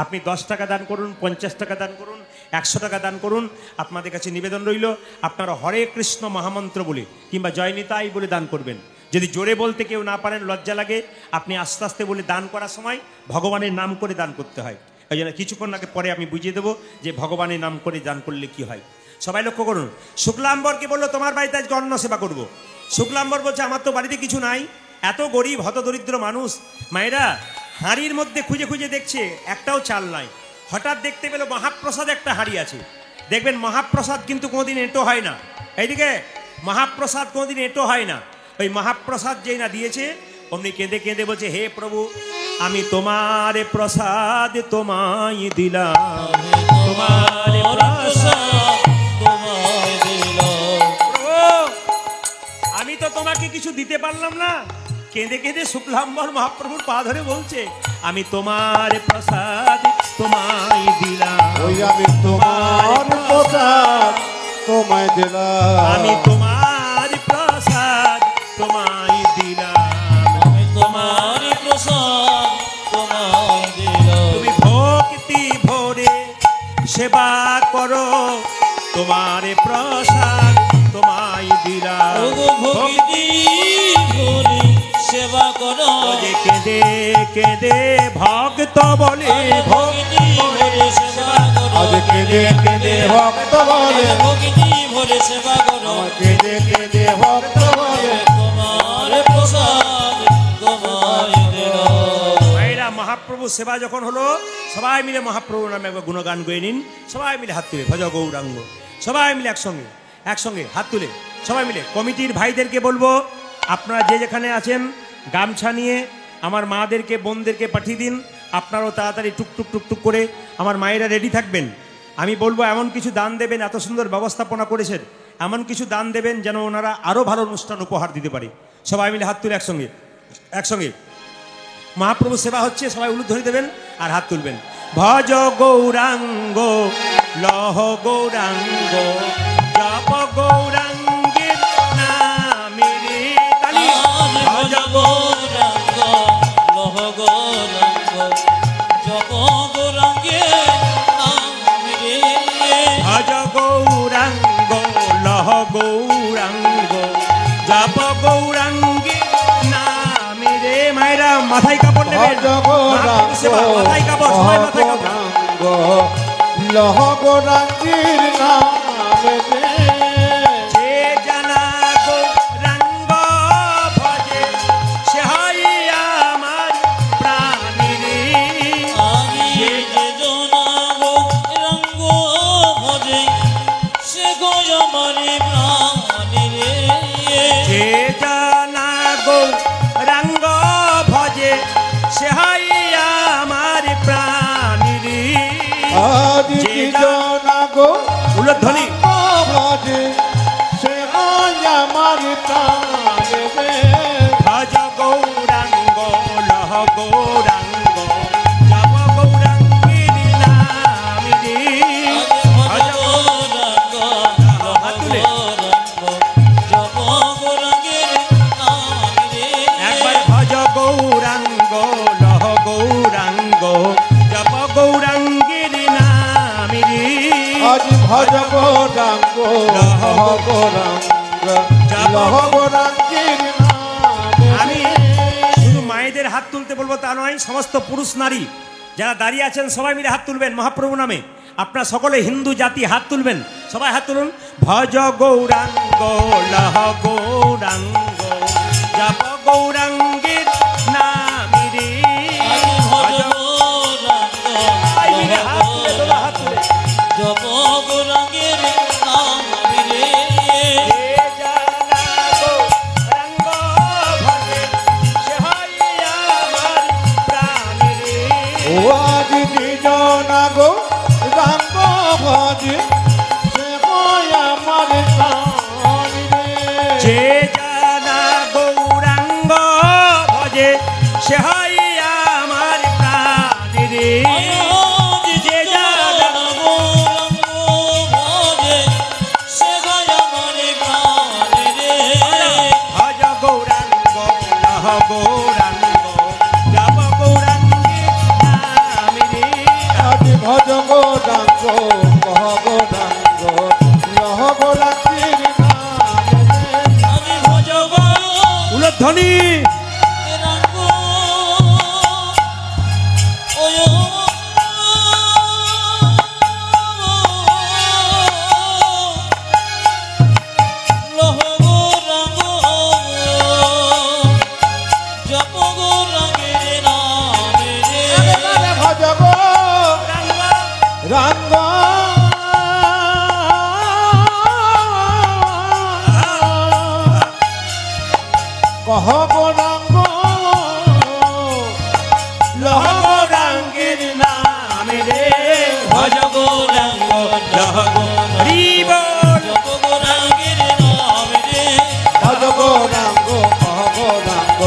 আপনি 10 টাকা দান করুন, 50 টাকা দান করুন, 100 টাকা দান করুন, আপনাদের কাছে নিবেদন রইল আপনারা হরে কৃষ্ণ মহামন্ত্র বলে কিংবা জয় নিতাই বলে দান করবেন। যদি জোরে বলতে কেউ না পারেন, লজ্জা লাগে, আপনি আস্তে আস্তে বলে দান করার সময় ভগবানের নাম করে দান করতে হয়। ওই জন্য কিছুক্ষণ আগে পরে আমি বুঝিয়ে দেবো যে ভগবানের নাম করে দান করলে কি হয়। সবাই লক্ষ্য করুন, শুক্লাম্বরকে বললো তোমার বাড়িতে আজকে অন্ন সেবা করবো। শুক্লাম্বর বলছে আমার তো বাড়িতে কিছু নাই, এত গরিব হতদরিদ্র মানুষ। মায়েরা হাঁড়ির মধ্যে খুঁজে খুঁজে দেখছে, একটাও চাল নাই। হঠাৎ দেখতে পেল মহাপ্রসাদ একটা হাঁড়ি আছে। দেখবেন মহাপ্রসাদ কিন্তু কোনোদিন এঁটো হয় না, এইদিকে মহাপ্রসাদ কোনোদিন এঁটো হয় না। ওই মহাপ্রসাদ যেই না দিয়েছে, অমনি কেঁদে কেঁদে বলছে হে প্রভু, আমি তোমার প্রসাদ তোমায় দিলাম, তোমার প্রসাদ তোমায় দিলাম। প্রভু আমি তো তোমাকে কিছু দিতে পারলাম না। কেঁদে কেঁদে শুক্লাম্বর মহাপ্রভুর পা ধরে বলছে আমি তোমার প্রসাদ তোমায় দিলাম, ওই আমি তোমার প্রসাদ তোমায় দিলাম, আমি তোমার প্রসাদ তোমায় দিলাম, আমি তোমার প্রসাদ তোমায় দিলাম। তুমি ভক্তি ভরে সেবা করো, তোমার প্রসাদ তোমায় দিলাম। ওগো ভক্তি ভরে সেবা করো, যে কেঁদে কেঁদে ভক্ত বলে ভক্তি ভরে সেবা করো, আজ কেঁদে কেঁদে ভক্ত বলে, ভক্তি ভরে সেবা করো, আমার কেঁদে কেঁদে ভক্ত বলে, তোমার প্রসাদ তোমায় দিলাম। ভাইরা মহাপ্রভু সেবা যখন হলো, সবাই মিলে মহাপ্রভুর নামে একবার গুণগান গয়ে নিন। সবাই মিলে হাত তুলে ভজ গৌরাঙ্গ, সবাই মিলে একসঙ্গে একসঙ্গে হাত তুলে সবাই মিলে। কমিটির ভাইদেরকে বলবো আপনারা যে যেখানে আছেন গামছা নিয়ে আমার মাদেরকে বোনদেরকে পাঠিয়ে দিন। আপনারাও তাড়াতাড়ি টুকটুক টুকটুক করে আমার মায়েরা রেডি থাকবেন। আমি বলবো এমন কিছু দান দেবেন, এত সুন্দর ব্যবস্থাপনা করেছেন, এমন কিছু দান দেবেন যেন ওনারা আরও ভালো অনুষ্ঠান উপহার দিতে পারে। সবাই মিলে হাত তুলে একসঙ্গে একসঙ্গে মহাপ্রভু সেবা হচ্ছে, সবাই উলুধ্বনি দেবেন আর হাত তুলবেন। ভজ গৌরাঙ্গ লহ গৌরাঙ্গ জপ গৌরাঙ্গের নামে রে তালি। ভজ গৌরাঙ্গ লহ গৌরাঙ্গ জপ গৌরাঙ্গে নাম রে। ভজ গৌরাঙ্গ লহ গৌরাঙ্গ জপ গৌরাঙ্গের নামে রে। মায়েরা মাথায় কাপড় নেবেন, মহাপ্রভু সেবা, মাথায় কাপড়, সবাই মাথায় কাপড়। লহ গৌরাঙ্গীর নামে দে, যে জানা গৌরাঙ্গ ভজে সে হয় আমার প্রাণী রে। আমি যে জনা গৌরাঙ্গ ভজে সে গো আমারে প্রাণী রে। যে জানা গৌরাঙ্গ ভজে সে হয় আমার প্রাণী রে। আদি যে কি জনা গো উলধ্বনি ভজে সে আজ আমার প্রাণে দে, ভজ গৌরাঙ্গ লহ গৌরাঙ্গ জপ গৌরাঙ্গের নাম রে। ভজ গৌরাঙ্গ লহ গৌরাঙ্গ জপ গৌরাঙ্গের নাম রে। একবার ভজ গৌরাঙ্গ লহ গৌরাঙ্গ জপ গৌরাঙ্গের নাম আজ ভজ গৌরাঙ্গ লহ গৌরাঙ্গ লহ গৌরাঙ্গের নামে আমি শুধু মায়েদের হাত তুলতে বলবো তা নয়, সমস্ত পুরুষ নারী যারা দাঁড়িয়ে আছেন সবাই মিলে হাত তুলবেন মহাপ্রভু নামে। আপনারা সকলে হিন্দু জাতি হাত তুলবেন, সবাই হাত তুলুন। ভজ গৌরাঙ্গ লহ গৌরাঙ্গ জপ গৌরাঙ্গের নামে রে। আজ ভজ গৌরাঙ্গ সবাই মিলে হাত তুলে তোলো, হাত তুলে। জপ গৌরাঙ্গের নাম রে। যে জানা গৌরাঙ্গ ভজে সে হয় আমার প্রাণ রে। ও আজ নিজন গৌরাঙ্গ ভজে সে হয় আমার প্রাণ রে। যে জানা গৌরাঙ্গ ভজে সে হয় আমার প্রাণ রে। যে জানা গৌরাঙ্গ ভজে সে হয় আমার প্রাণ রে। ভজ গৌরাঙ্গ লহ গৌরাঙ্গ জপ গৌরাঙ্গের নামে রে। আজ ভজ গৌরাঙ্গ কহ গৌরাঙ্গ লহ গৌরাঙ্গের নামে রে। আমি ভজ উলধ্বনি গৌরাঙ্গ ওয় লহ গৌরাঙ্গ জপ গৌরাঙ্গের নামে রে। ভজ গৌরাঙ্গ কহ গৌরাঙ্গ লহ গৌরাঙ্গের নামে রে। ভজ গৌরাঙ্গ লহ গৌরীব জপ গৌরাঙ্গের নামে রে। ভজ গৌরাঙ্গ কহ গৌরাঙ্গ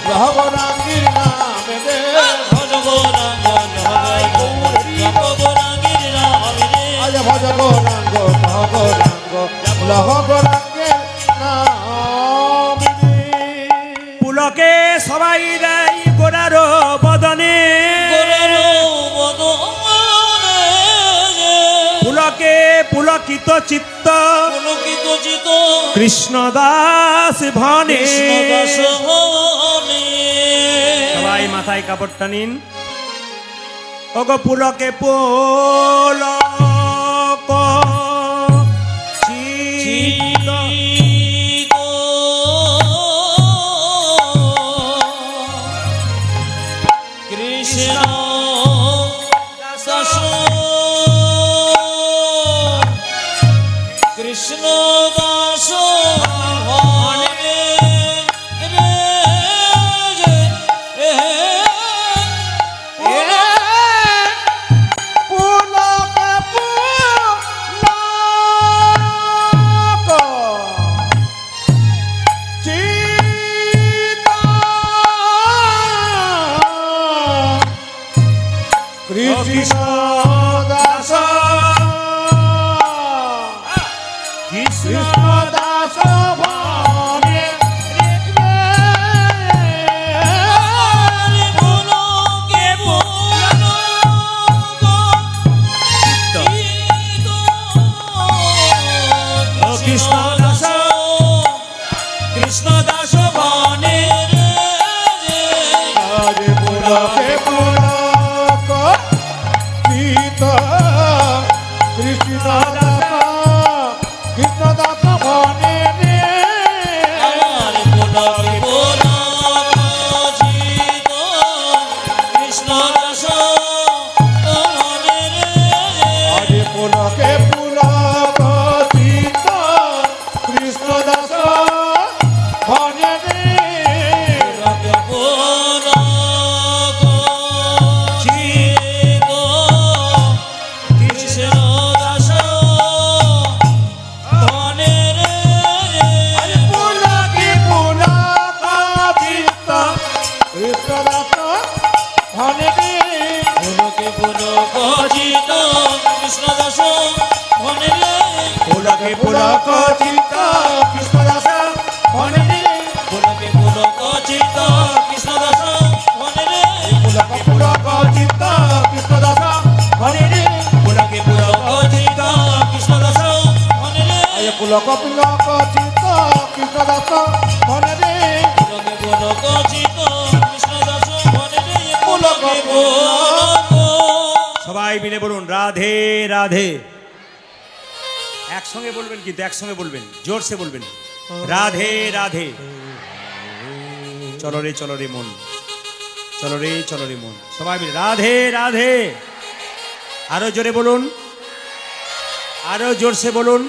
লহ গৌরাঙ্গের নামে রে। ভজ গৌরাঙ্গ জপ গৌরাঙ্গের নামে রে। আজ ভজ গৌরাঙ্গ কহ গৌরাঙ্গ লহ গৌরাঙ্গের নামে রে। পুলকে সবাই দেয় গোড়ার বদনে। গোরার বদনে পুলকে পুলকিত চিত্ত পুলকিত চিত কৃষ্ণদাস ভনে। কৃষ্ণদাস ভনে। সবাই মাথায় কাপড়টা নিন। ওগো পুলকে পুলক চিত্ত চিত কৃষ্ণ দাস কৃষ্ণ দাস ভনে রে যে পুলক পুলক চিত কৃষ্ণ দাস কৃষ্ণ দাস ভনে পুলকে পুলক চিত কৃষ্ণ দাস কৃষ্ণ দাস ভনে রে যে আজ পুলকে পুলক চিত কৃষ্ণ দাস কৃষ্ণ দাস ভনে রে। আমার পুলকে পুলক চিত কৃষ্ণ দাস ভনে রে আজ পুলকে পুলক চিত কৃষ্ণ দাস ভনে রে। পুলকে পুলক চিত কৃষ্ণ দাস ভনে রে পুলকে পুলক চিত কৃষ্ণ দাস ভনে রে। পুলকে পুলক চিত কৃষ্ণ দাস ভনে রে পুলকে পুলক চিত কৃষ্ণ দাস ভনে রে। পুলকে পুলক চিত কৃষ্ণ দাস ভনে রে পুলক চিত কৃষ্ণ দাস ভনে রে। পুলকে পুলক চিত পুলক পুলক চিত কৃষ্ণ দাস মনে রে পুলকে পুলক চিত কৃষ্ণ দাস মনে রে পুলক পুলকে পুলক। সবাই মিলে বলুন রাধে রাধে। একসঙ্গে বলবেন, কিন্তু একসঙ্গে বলবেন, জোরসে বলবেন রাধে রাধে। চলো রে মন, চলো রে মন। সবাই মিলে রাধে রাধে। আরো জোরে বলুন, আরো জোরসে বলুন।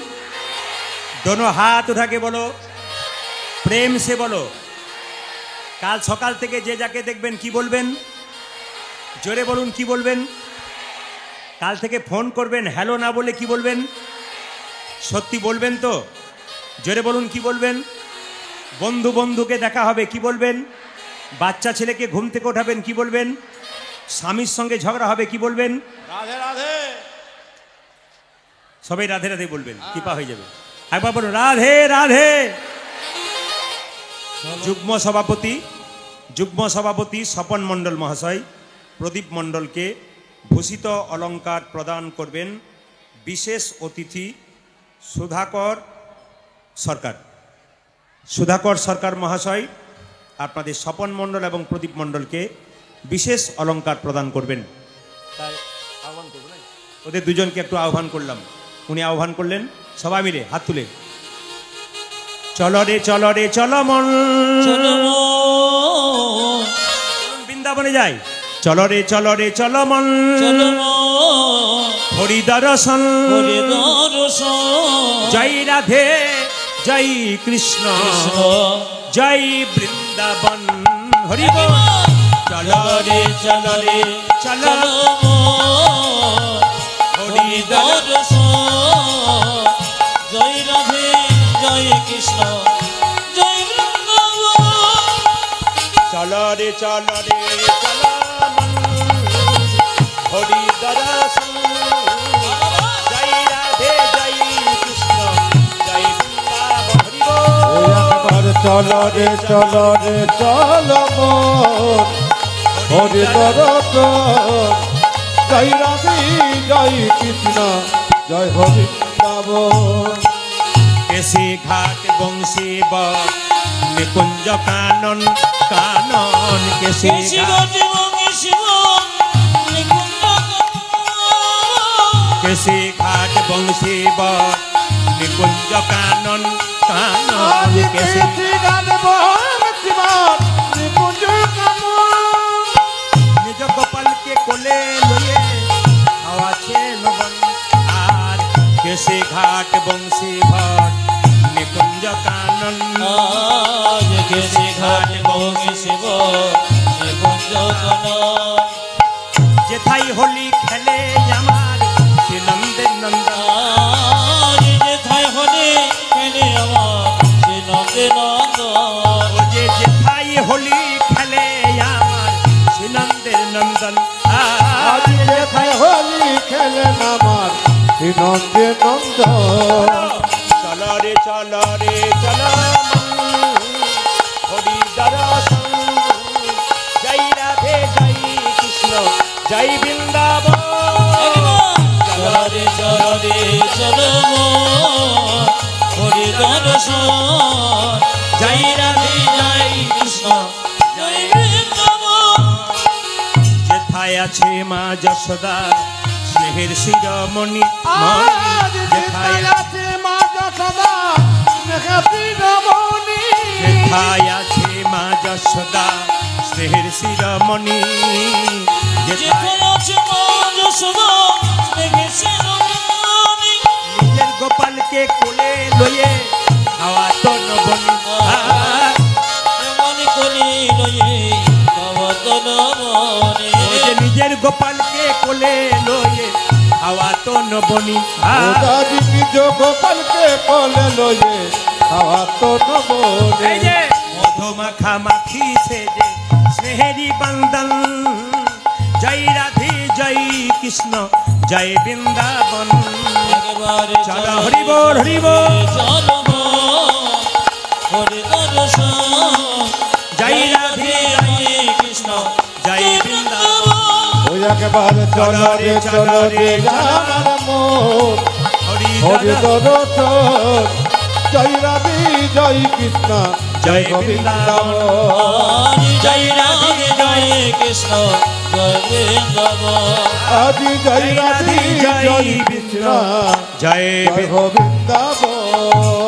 दोनों हाथ उठा के बोलो, प्रेम से बोलो। কাল সকাল থেকে যে যাকে দেখবেন কি বলবেন, জোরে বলুন কি বলবেন। কাল থেকে ফোন করবেন, হ্যালো না বলে কি বলবেন? সত্যি বলবেন তো? জোরে বলুন কি বলবেন। বন্ধুকে দেখা হবে কি বলবেন? বাচ্চা ছেলেকে ঘুম থেকে ওঠাবেন কি বলবেন? স্বামীর সঙ্গে ঝগড়া হবে কি বলবেন? রাধে রাধে। সবাই রাধে রাধে বলবেন, কৃপা হয়ে যাবে। একবার বলুন রাধে রাধে। যুগ্ম সভাপতি স্বপন মণ্ডল মহাশয় প্রদীপ মণ্ডলকে ভূষিত অলংকার প্রদান করবেন বিশেষ অতিথি সুধাকর সরকার মহাশয় আপনাদের স্বপন মণ্ডল এবং প্রদীপ মণ্ডলকে বিশেষ অলংকার প্রদান করবেন। তাই আহ্বান করব না, ওদের দুজনকে একটু আহ্বান করলাম, উনি আহ্বান করলেন। সবাই মিলে হাত তুলে চলো রে চলো মন, চলো বৃন্দাবনে যাই। চলো রে চলো মন, চলো হরি দর্শন, হরি দর্শন। জয় রাধে জয় কৃষ্ণ, কৃষ্ণ জয় বৃন্দাবন। হরি বল। চলো রে চলো চলো হরি হরি দর্শন। জয় রাধে জয় কৃষ্ণ জয় বৃন্দাবন। চলো রে চলো মন, হরি দর্শন, জয় রাধে জয় কৃষ্ণ জয় বৃন্দাবন। হরি বল। একবার চলো রে চলো মন হরি দরদ জয় রাধে জয় কৃষ্ণ জয় হরি বৃন্দাবন। কেসি ঘাট বংশী বট নিকুঞ্জ কানন কেসি শিব ঘাট, শিব শিব নিকুঞ্জ কেসি ঘাট বংশী বট নিকুঞ্জ কানন আজ কেসি। কেসি গান বহন জীবন নিকুঞ্জ কামন। নিজ গোপালকে কোলে লয়ে আওয়াছে নবন। আর কেসি ঘাট বংশী ভট নিকুঞ্জ কানন। আজ কেসি ঘাট বঙ্গি শিব নিকুঞ্জ কানন। যেথাই হোলি খেলে আমার সে নন্দের নন্দন। আজ যেথায় হলে খেলে আমার সে নন্দে নন্দন। ও যে যেথাই হোলি খেলে আমার সে নন্দের নন্দন। আজ যেথায় হোলি খেলেন আমার নন্দে নন্দন। চলো রে চলো মন, হরি দর্শন, জয় রাধে জয় কৃষ্ণ জয় বৃন্দাবন। চলো রে চলো হরি দর্শন। জয় রাধে জয় কৃষ্ণ জয় বৃন্দাবন। যেথায় আছে মা যশোদা স্নেহের শিরোমণি। আজ যেথায় যেথায় আছে মা যশোদা স্নেহাতি রমণী। যেথায় আছে মা যশোদা স্নেহের শিরোমণি। যেথায় যেথায় আছে মা যশোদা স্নেহের শিরোমণি। নিজের গোপালকে কোলে লয়ে হাওয়া তো নবনী। মনে করি লয়ে নবতন মনে। ও যে নিজের গোপালকে কোলে লয়ে হাওয়া তো নবনী। ওদারি নিজ গোপালকে কোলে লয়ে হাওয়া তো নবনে। এই যে মধুমাখা মাখি সেজে স্নেহেরি বন্দন। জয় রাধে জয় কৃষ্ণ জয় বৃন্দাবন। একবার চলো হরি বল হরি বল। চলো হরি দর্শন। জয় রাধে জয় কৃষ্ণ জয় বৃন্দাবন। ওই একবার চলো রে আমার মন হরি হরি দর্শন, দর্শন জয় রাধে জয় কৃষ্ণ জয় গোবিন্দাবন জয় রাধে জয় কৃষ্ণ জয় বৃন্দাবন আজি জয় রাধে জয় কৃষ্ণ জয় জয় গোবিন্দাবন